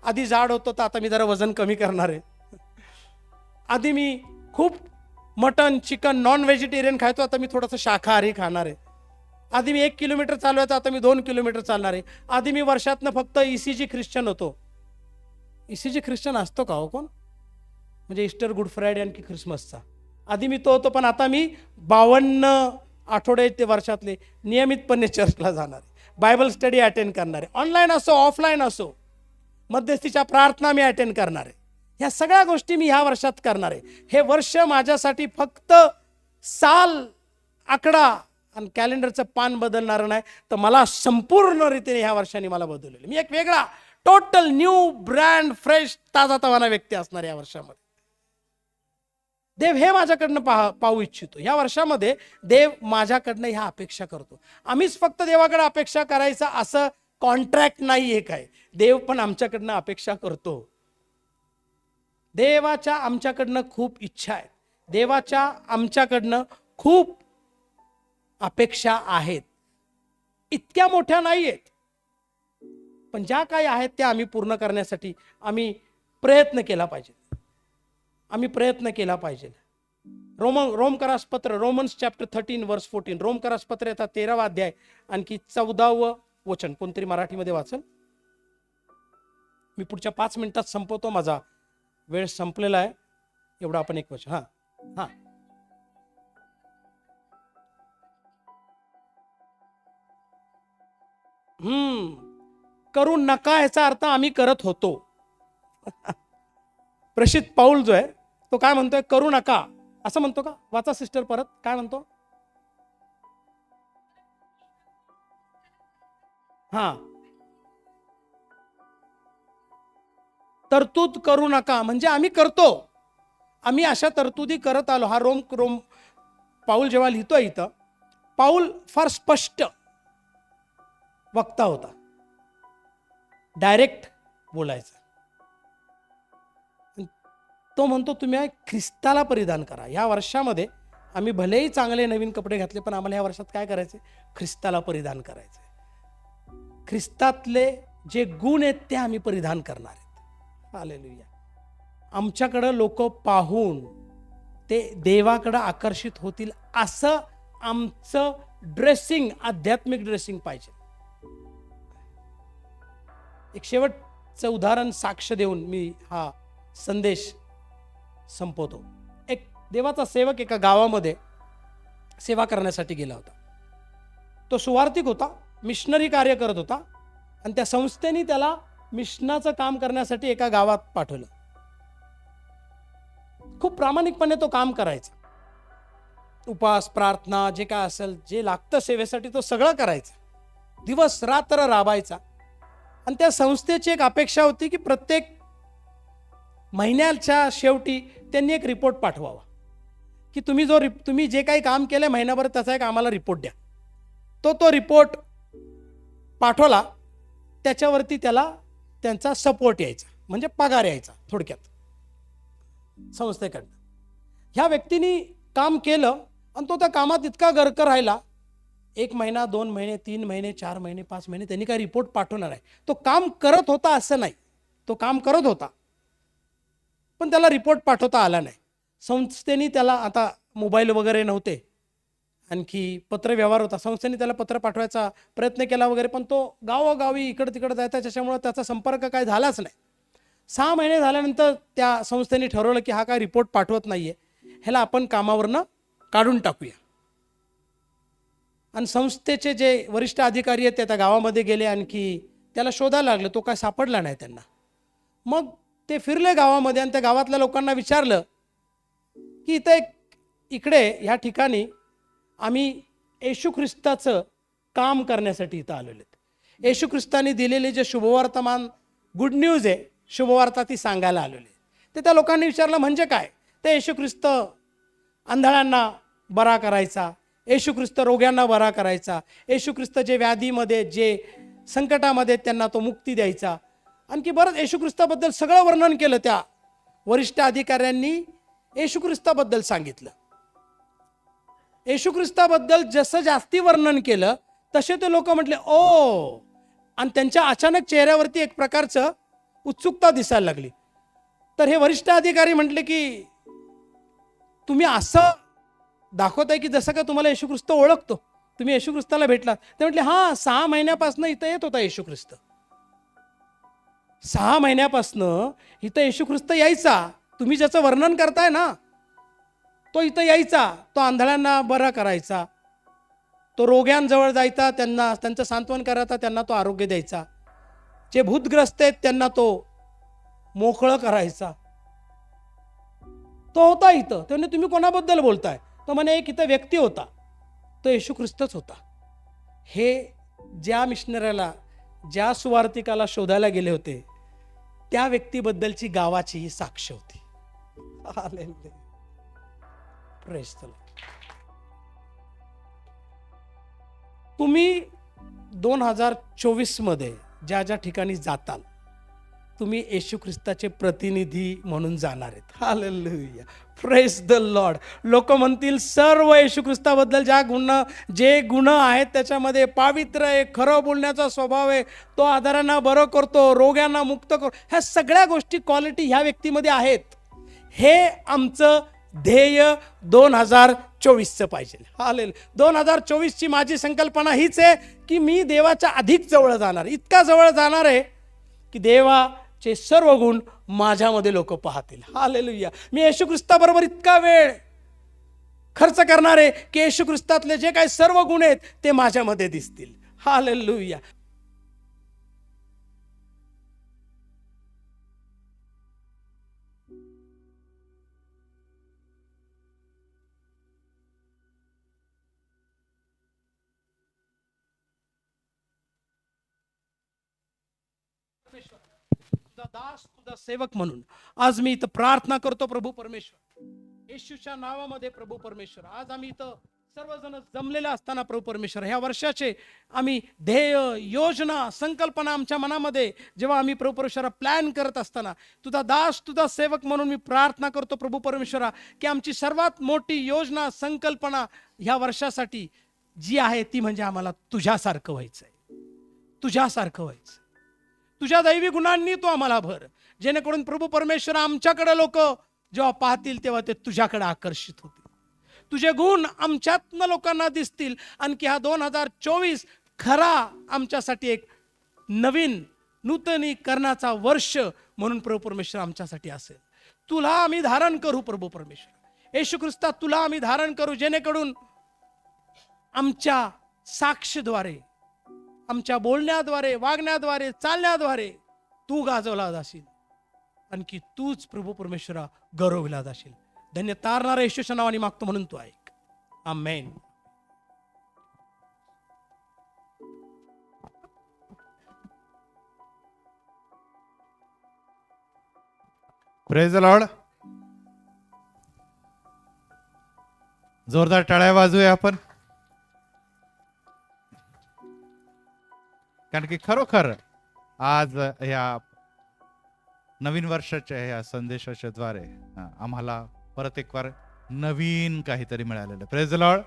आधी जाड होतो तर आता मी जरा वजन कमी करणार आहे. आधी मी खूप मटन, चिकन, नॉन व्हेजिटेरियन खायचो, आता मी थोडंसं शाकाहारी खाणार आहे. आधी मी 1 किलोमीटर चालवायचं, आता मी 2 किलोमीटर चालणार आहे. आधी मी वर्षातनं फक्त ECG ख्रिश्चन होतो. ECG ख्रिश्चन असतो का हो कोण? म्हणजे ईस्टर, गुड फ्रायडे आणखी ख्रिसमसचा. आधी मी तो होतो, पण आता मी 52 आठवडे ते वर्षातले नियमितपणे चर्चला जाणार आहे. बायबल स्टडी अटेंड करणार आहे. ऑनलाईन असो, ऑफलाईन असो. मध्यस्थीच्या प्रार्थना मी अटेंड करणार आहे. ह्या सगळ्या गोष्टी मी ह्या वर्षात करणार आहे. हे वर्ष माझ्यासाठी फक्त साल, आकडा आणि कॅलेंडरचं पान बदलणार नाही, तर मला संपूर्ण रीतीने ह्या वर्षाने मला बदललेलं. मी एक वेगळा टोटल न्यू ब्रँड फ्रेश ताजा तवाना व्यक्ती असणार या वर्षामध्ये. देव हे माझ्याकडनं पाहू इच्छितो. ह्या वर्षामध्ये देव माझ्याकडनं ह्या अपेक्षा करतो. आम्हीच फक्त देवाकडे अपेक्षा करायचा असं कॉन्ट्रॅक्ट नाही आहे काय. देव पण आमच्याकडनं अपेक्षा करतो. देवाच्या आमच्याकडनं खूप इच्छा आहे. देवाच्या आमच्याकडनं खूप अपेक्षा आहेत. इतक्या मोठ्या नाही आहेत, पण ज्या काही आहेत त्या आम्ही पूर्ण करण्यासाठी आम्ही प्रयत्न केला पाहिजे. प्रयत्न केला पाहिजे. रोमकरासपत्र रोमन्स चॅप्टर 13 वर्स 14. रोमकरासपत्र येतात 13वा अध्याय आणखी 14वं वचन. कोणतरी मराठीमध्ये वाचल. मी पुढच्या 5 मिनिटात संपवतो. माझा वेळ संपलेला आहे. एवढं आपण एक वचन. हां करू नका याचा अर्थ आम्ही करत होतो. प्रसिद्ध पाऊल जो आहे तो काय म्हणतोय? करू नका असं म्हणतो का? वाचा सिस्टर परत. काय म्हणतो? तरतूद करू नका म्हणजे आम्ही करतो. आम्ही अशा तरतुदी करत आलो. हा रोम पाऊल जेव्हा लिहितो इथं, पाऊल फार स्पष्ट वक्ता होता. डायरेक्ट बोलायचा. तो म्हणतो तुम्ही ख्रिस्ताला परिधान करा. या वर्षामध्ये आम्ही भलेही चांगले नवीन कपडे घातले, पण आम्हाला या वर्षात काय करायचे? ख्रिस्ताला परिधान करायचे. ख्रिस्तातले जे गुण आहेत ते आम्ही परिधान करणार आहेत. हालेलुया. आमच्याकडं लोक पाहून ते देवाकडं आकर्षित होतील असं आमचं ड्रेसिंग, आध्यात्मिक ड्रेसिंग पाहिजे. एक शेवटचं उदाहरण साक्ष देऊन मी हा संदेश संपवतो. एक देवाचा सेवक एका गावामध्ये सेवा करण्यासाठी गेला होता. तो सुवार्थिक होता, मिशनरी कार्य करत होता आणि त्या संस्थेने त्याला मिशनाचं काम करण्यासाठी एका गावात पाठवलं. खूप प्रामाणिकपणे तो काम करायचा. उपवास, प्रार्थना, जे काय असेल, जे लागतं सेवेसाठी तो सगळं करायचा. दिवस रात्र राबायचा. आणि त्या संस्थेची एक अपेक्षा होती की प्रत्येक महिन्याच्या शेवटी त्यांनी एक रिपोर्ट पाठवावा की तुम्ही जे काही काम केलं महिनाभर त्याचा एक आम्हाला रिपोर्ट द्या. तो रिपोर्ट पाठवला. त्याच्यावरती त्याला त्यांचा सपोर्ट यायचा, म्हणजे पगार यायचा थोडक्यात संस्थेकडनं. ह्या व्यक्तीने काम केलं आणि तो त्या कामात इतका गर्क राहिला. 1 महिना, 2 महिने, 3 महिने, 4 महिने, 5 महिने त्यांनी काही रिपोर्ट पाठवणार आहे. तो काम करत होता असं नाही, तो काम करत होता पण त्याला रिपोर्ट पाठवता आला नाही. संस्थेने त्याला, आता मोबाईल वगैरे नव्हते, आणखी पत्र व्यवहार होता, संस्थेने त्याला पत्र पाठवायचा प्रयत्न केला वगैरे, पण तो गावोगावी इकडं तिकडं जायचा, त्याच्यामुळे त्याचा संपर्क काय झालाच नाही. 6 महिने झाल्यानंतर त्या संस्थेने ठरवलं की हा काय रिपोर्ट पाठवत नाहीये, ह्याला आपण कामावरनं काढून टाकूया. आणि संस्थेचे जे वरिष्ठ अधिकारी आहेत ते त्या गावामध्ये गेले, आणखी त्याला शोधायला लागले. तो काय सापडला नाही त्यांना. मग ते फिरले गावामध्ये आणि त्या गावातल्या लोकांना विचारलं की इकडे ह्या ठिकाणी आम्ही येशू ख्रिस्ताचं काम करण्यासाठी इथं आलेलो आहेत. येशू ख्रिस्ताने दिलेले जे शुभवर्तमान, गुड न्यूज आहे, शुभवार्ता ती सांगायला आलेले. ते त्या लोकांनी विचारलं म्हणजे काय? ते येशू ख्रिस्त आंधळ्यांना बरा करायचा, येशू ख्रिस्त रोग्यांना बरा करायचा, येशू ख्रिस्त जे व्याधीमध्ये, जे संकटामध्ये त्यांना तो मुक्ती द्यायचा. आणखी बरंच येशू ख्रिस्ताबद्दल सगळं वर्णन केलं. त्या वरिष्ठ अधिकाऱ्यांनी येशू ख्रिस्ताबद्दल सांगितलं. येशू ख्रिस्ताबद्दल जसं जास्ती वर्णन केलं तसे ते लोक म्हटले ओ, आणि त्यांच्या अचानक चेहऱ्यावरती एक प्रकारचं उत्सुकता दिसायला लागली. तर हे वरिष्ठ अधिकारी म्हटले की तुम्ही असं दाखवताय की जसं का तुम्हाला येशू ख्रिस्त ओळखतो, तुम्ही येशू ख्रिस्ताला भेटलात. ते म्हटले हां, 6 महिन्यापासून इथं येत होता येशू ख्रिस्त. 6 महिन्यापासनं इथं येशू ख्रिस्त यायचा. तुम्ही ज्याचं वर्णन करताय ना, तो इथं यायचा. तो आंधळ्यांना बरा करायचा, तो रोग्यांजवळ जायचा, त्यांचं सांत्वन करायचा, त्यांना तो आरोग्य द्यायचा. जे भूतग्रस्त आहेत त्यांना तो मोकळं करायचा. तो होता इथं. ते तुम्ही कोणाबद्दल बोलताय? तो म्हणे एक इथं व्यक्ती होता, तो येशू ख्रिस्तच होता. हे ज्या मिशनरीला, ज्या सुवार्तिकाला शोधायला गेले होते त्या व्यक्तीबद्दलची गावाची ही साक्ष होती. हालेलुया. Praise the Lord. तुम्ही 2024 मध्ये ज्या ज्या ठिकाणी जाताल, तुम्ही येशू ख्रिस्ताचे प्रतिनिधी म्हणून जाणार आहेत. Hallelujah, praise the Lord. लोक म्हणतील सर्व येशू ख्रिस्ताबद्दल जे गुण आहेत त्याच्यामध्ये पावित्र्य आहे, खरं बोलण्याचा स्वभाव आहे, तो आजारांना बरं करतो, रोग्यांना मुक्त करतो, ह्या सगळ्या गोष्टी क्वालिटी ह्या व्यक्तीमध्ये आहेत. हे आमचं ध्येय 2024चं पाहिजे. हालेल, 2024ची माझी संकल्पना हीच आहे की मी देवाच्या अधिक जवळ जाणार, इतका जवळ जाणार आहे की देवाचे सर्व गुण माझ्यामध्ये लोक पाहतील. हालेलुया. मी येशू ख्रिस्ताबरोबर इतका वेळ खर्च करणार आहे की येशू ख्रिस्तातले जे काही सर्व गुण आहेत ते माझ्यामध्ये दिसतील. हालेलुया. तुझा दास, तुझा सेवक म्हणून आज मी इथं प्रार्थना करतो प्रभू परमेश्वर, येशूच्या नावामध्ये प्रभू परमेश्वर. आज आम्ही इथं सर्वजण जमलेले असताना प्रभू परमेश्वर, ह्या वर्षाचे आम्ही ध्येय, योजना, संकल्पना आमच्या मनामध्ये जेव्हा आम्ही प्रभू परमेश्वरा प्लॅन करत असताना, तुझा दास, तुझा सेवक म्हणून मी प्रार्थना करतो प्रभू परमेश्वरा की आमची सर्वात मोठी योजना, संकल्पना ह्या वर्षासाठी जी आहे ती म्हणजे आम्हाला तुझ्यासारखं व्हायचंय, तुझ्यासारखं व्हायचं. तुझ्या दैवी गुणांनी तू आम्हाला भर, जेणेकरून प्रभू परमेश्वर आमच्याकडे लोक जेव्हा पाहतील तेव्हा ते तुझ्याकडे आकर्षित होतील. तुझे गुण आमच्यातनं लोकांना दिसतील. आणखी हा 2024 खरा आमच्यासाठी एक नवीन नूतनीकरणाचा वर्ष म्हणून प्रभू परमेश्वर आमच्यासाठी असेल. तुला आम्ही धारण करू प्रभू परमेश्वर, येशू ख्रिस्ता तुला आम्ही धारण करू, जेणेकरून आमच्या साक्षद्वारे, आमच्या बोलण्याद्वारे, वागण्याद्वारे, चालण्याद्वारे तू गाजवला जाशील, आणखी तूच प्रभू परमेश्वरा गौरवला जाशील. धन्य तारणारा येशूच्या नावाने मागतो म्हणून तू ऐक. आमेन. Praise the Lord. जोरदार टाळ्या वाजवूया आपण, कारण की खरोखर आज या नवीन वर्षाच्या या संदेशाच्या द्वारे आम्हाला परत एक वार नवीन काहीतरी मिळालेलं. Praise the Lord.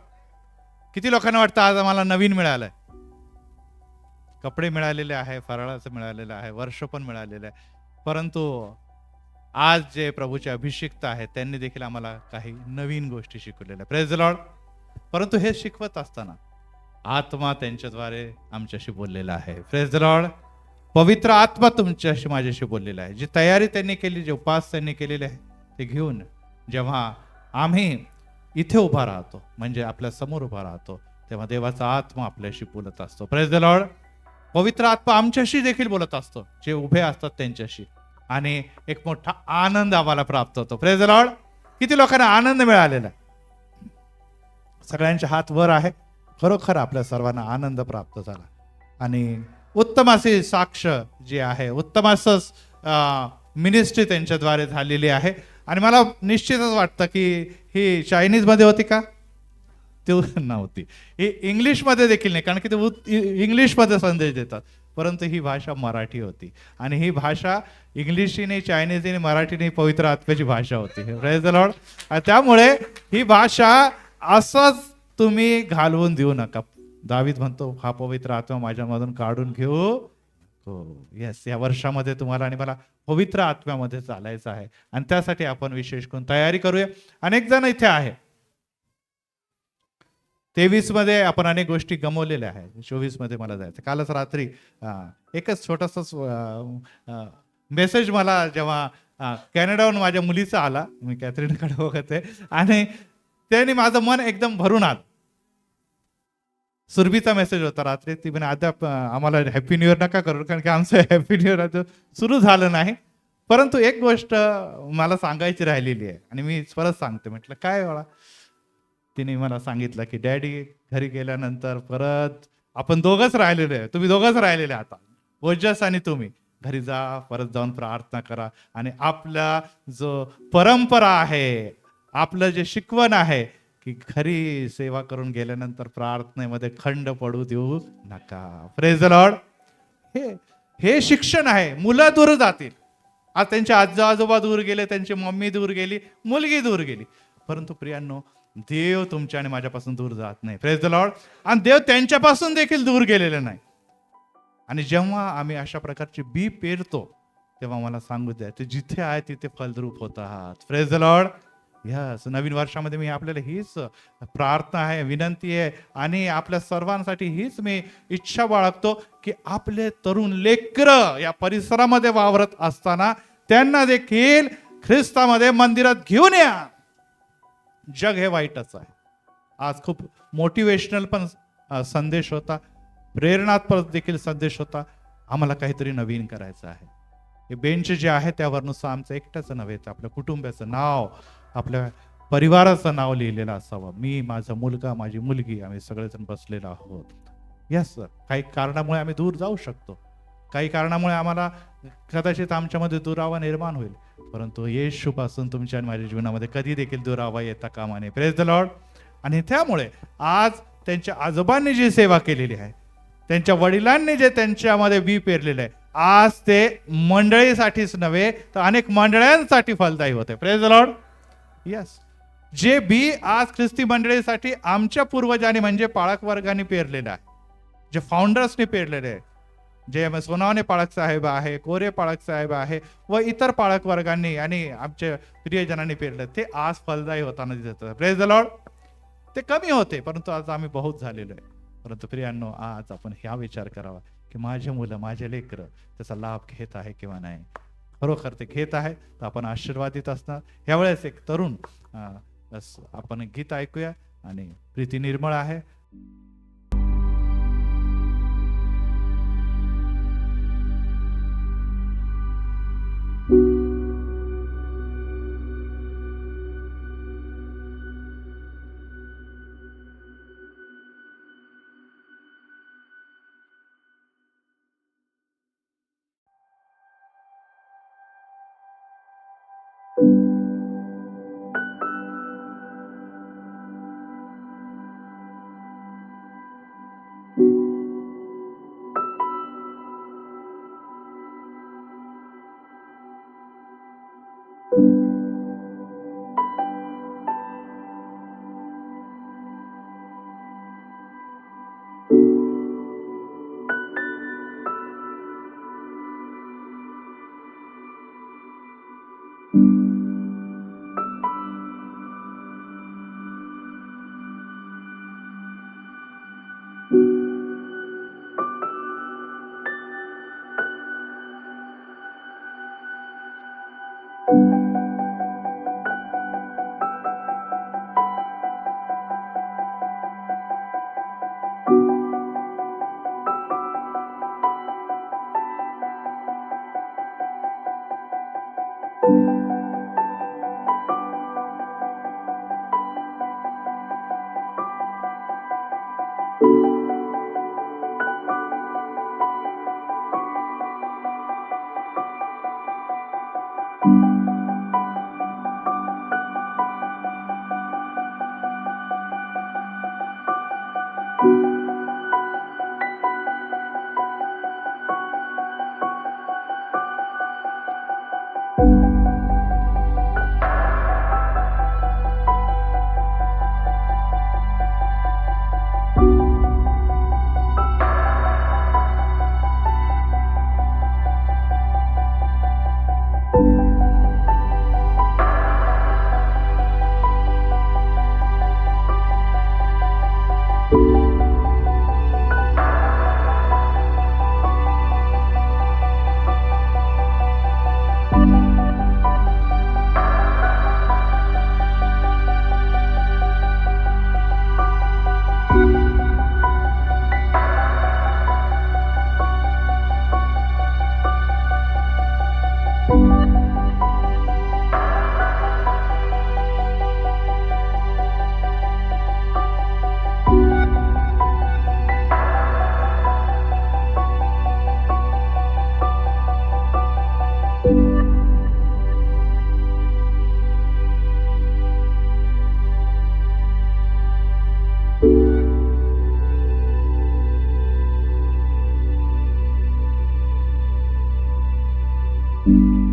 किती लोकांना वाटतं आज आम्हाला नवीन मिळालंय? कपडे मिळालेले आहे, फराळाचं मिळालेलं आहे, वर्ष पण मिळालेलं आहे, परंतु आज जे प्रभूचे अभिषिक्त आहेत त्यांनी देखील आम्हाला काही नवीन गोष्टी शिकवलेल्या. Praise the Lord. परंतु हे शिकवत असताना आत्मा त्यांच्याद्वारे आमच्याशी बोललेला आहे. Praise the Lord. पवित्र आत्मा तुमच्याशी माझ्याशी बोललेला आहे. जी तयारी त्यांनी केली, जे उपास त्यांनी केलेले आहे ते घेऊन जेव्हा आम्ही इथे उभा राहतो, म्हणजे आपल्या समोर उभा राहतो, तेव्हा देवाचा आत्मा आपल्याशी बोलत असतो. Praise the Lord. पवित्र आत्मा आमच्याशी देखील बोलत असतो, जे उभे असतात त्यांच्याशी, आणि एक मोठा आनंद आम्हाला प्राप्त होतो. Praise the Lord. किती लोकांना आनंद मिळालेला? सगळ्यांचे हात वर आहे. खरोखर आपल्या सर्वांना आनंद प्राप्त झाला, आणि उत्तम अशी साक्ष जी आहे, उत्तम असं मिनिस्ट्री त्यांच्याद्वारे झालेली आहे. आणि मला निश्चितच वाटतं की ही चायनीजमध्ये होती का? ती नव्हती. ही इंग्लिशमध्ये देखील नाही, कारण की ते इंग्लिशमध्ये संदेश देतात, परंतु ही भाषा मराठी होती. आणि ही भाषा इंग्लिशही नाही, चायनीजही नाही, मराठी नाही, पवित्र आत्म्याची भाषा होती. Praise the Lord. त्यामुळे ही भाषा असंच तुम्ही घालवून देऊ नका. दावीद म्हणतो, हा पवित्र आत्मा माझ्यामधून काढून घेऊ. हो, येस, या वर्षामध्ये तुम्हाला आणि मला पवित्र आत्म्यामध्ये चालायचं आहे, आणि त्यासाठी आपण विशेष करून तयारी करूया. अनेक जण इथे आहे. 23 मध्ये आपण अनेक गोष्टी गमवलेल्या आहेत. 24 मध्ये मला जायचं. कालच रात्री एकच छोटासा मेसेज मला जेव्हा कॅनडाहून माझ्या मुलीचा आला, मी कॅथरीनकडे बघत आहे, आणि त्याने माझं मन एकदम भरून आलं. सुरभीचा मेसेज होता रात्री. ती म्हणे, अद्याप आम्हाला हॅपी न्यू इयर नका करू, कारण की आमचं हॅपी न्यू इयर सुरू झालं नाही. परंतु एक गोष्ट मला सांगायची राहिलेली आहे, आणि मी परत सांगते. म्हटलं काय बाळा? तिने मला सांगितलं की डॅडी घरी गेल्यानंतर परत आपण दोघंच राहिलेले आहे, तुम्ही दोघंच राहिलेले आता, ओजस आणि तुम्ही घरी जा, परत जाऊन प्रार्थना करा, आणि आपला जो परंपरा आहे, आपलं जे शिकवण आहे की खरी सेवा करून गेल्यानंतर प्रार्थनेमध्ये खंड पडू देऊ नका. Praise the Lord. हे हे शिक्षण आहे. मुलं दूर जातील. आज त्यांचे आजी आजोबा दूर गेले, त्यांची मम्मी दूर गेली, मुलगी दूर गेली, परंतु प्रियांनो, देव तुमच्या आणि माझ्यापासून दूर जात नाही. Praise the Lord. आणि देव त्यांच्यापासून देखील दूर गेलेले नाही. आणि जेव्हा आम्ही अशा प्रकारची बी पेरतो, तेव्हा मला सांगू द्या, ते जिथे आहे तिथे फलद्रूप होतात. Praise the Lord. यस, नवीन वर्षामध्ये मी आपल्याला हीच प्रार्थना आहे, विनंती आहे, आणि आपल्या सर्वांसाठी हीच मी इच्छा बाळगतो की आपले तरुण लेकर या परिसरामध्ये वावरत असताना त्यांना देखील ख्रिस्तामध्ये मंदिरात घेऊन या. जग हे वाईटच आहे. आज खूप मोटिवेशनल पण संदेश होता, प्रेरणात्मक देखील संदेश होता. आम्हाला काहीतरी नवीन करायचं आहे. हे बेंच जे आहे त्यावर नुसतं आमचं एकट्याचं नव्हे, तर आपल्या कुटुंबाचं नाव, आपल्या परिवाराचं नाव लिहिलेलं असावं. मी, माझा मुलगा, माझी मुलगी, आम्ही सगळेजण बसलेलो आहोत. यस सर, काही कारणामुळे आम्ही दूर जाऊ शकतो, काही कारणामुळे आम्हाला कदाचित आमच्यामध्ये दुरावा निर्माण होईल, परंतु येशूपासून तुमच्या आणि माझ्या जीवनामध्ये कधी देखील दुरावा येता कामा नये. Praise the Lord. आणि त्यामुळे आज त्यांच्या आजोबांनी जी सेवा केलेली आहे, त्यांच्या वडिलांनी जे त्यांच्यामध्ये बी पेरलेलं आहे, आज ते मंडळीसाठीच नव्हे तर अनेक मंडळांसाठी फलदायी होते. Praise the Lord. यस, जे बी आज ख्रिस्ती मंडळीसाठी आमच्या पूर्वजांनी म्हणजे पाळक वर्गाने पेरलेलं आहे, जे फाउंडर्सने पेरलेले आहे, जे सोनावणे पाळक साहेब आहे, कोरे पाळक साहेब आहे व इतर पाळक वर्गांनी आणि आमच्या प्रियजनांनी पेरले, ते आज फलदायी होताना दिसतात. Praise the Lord. ते कमी होते, परंतु आज आम्ही बहुत झालेलो आहे. परंतु प्रियांनो, आज आपण ह्या विचार करावा की माझे मुलं, माझे लेकरं त्याचा लाभ घेत आहे किंवा नाही. खरोखर ते घेत आहे तर आपण आशीर्वादित असणार. यावेळेस एक तरुण आपण गीत ऐकूया, आणि प्रीती निर्मळ आहे. धन्यवाद.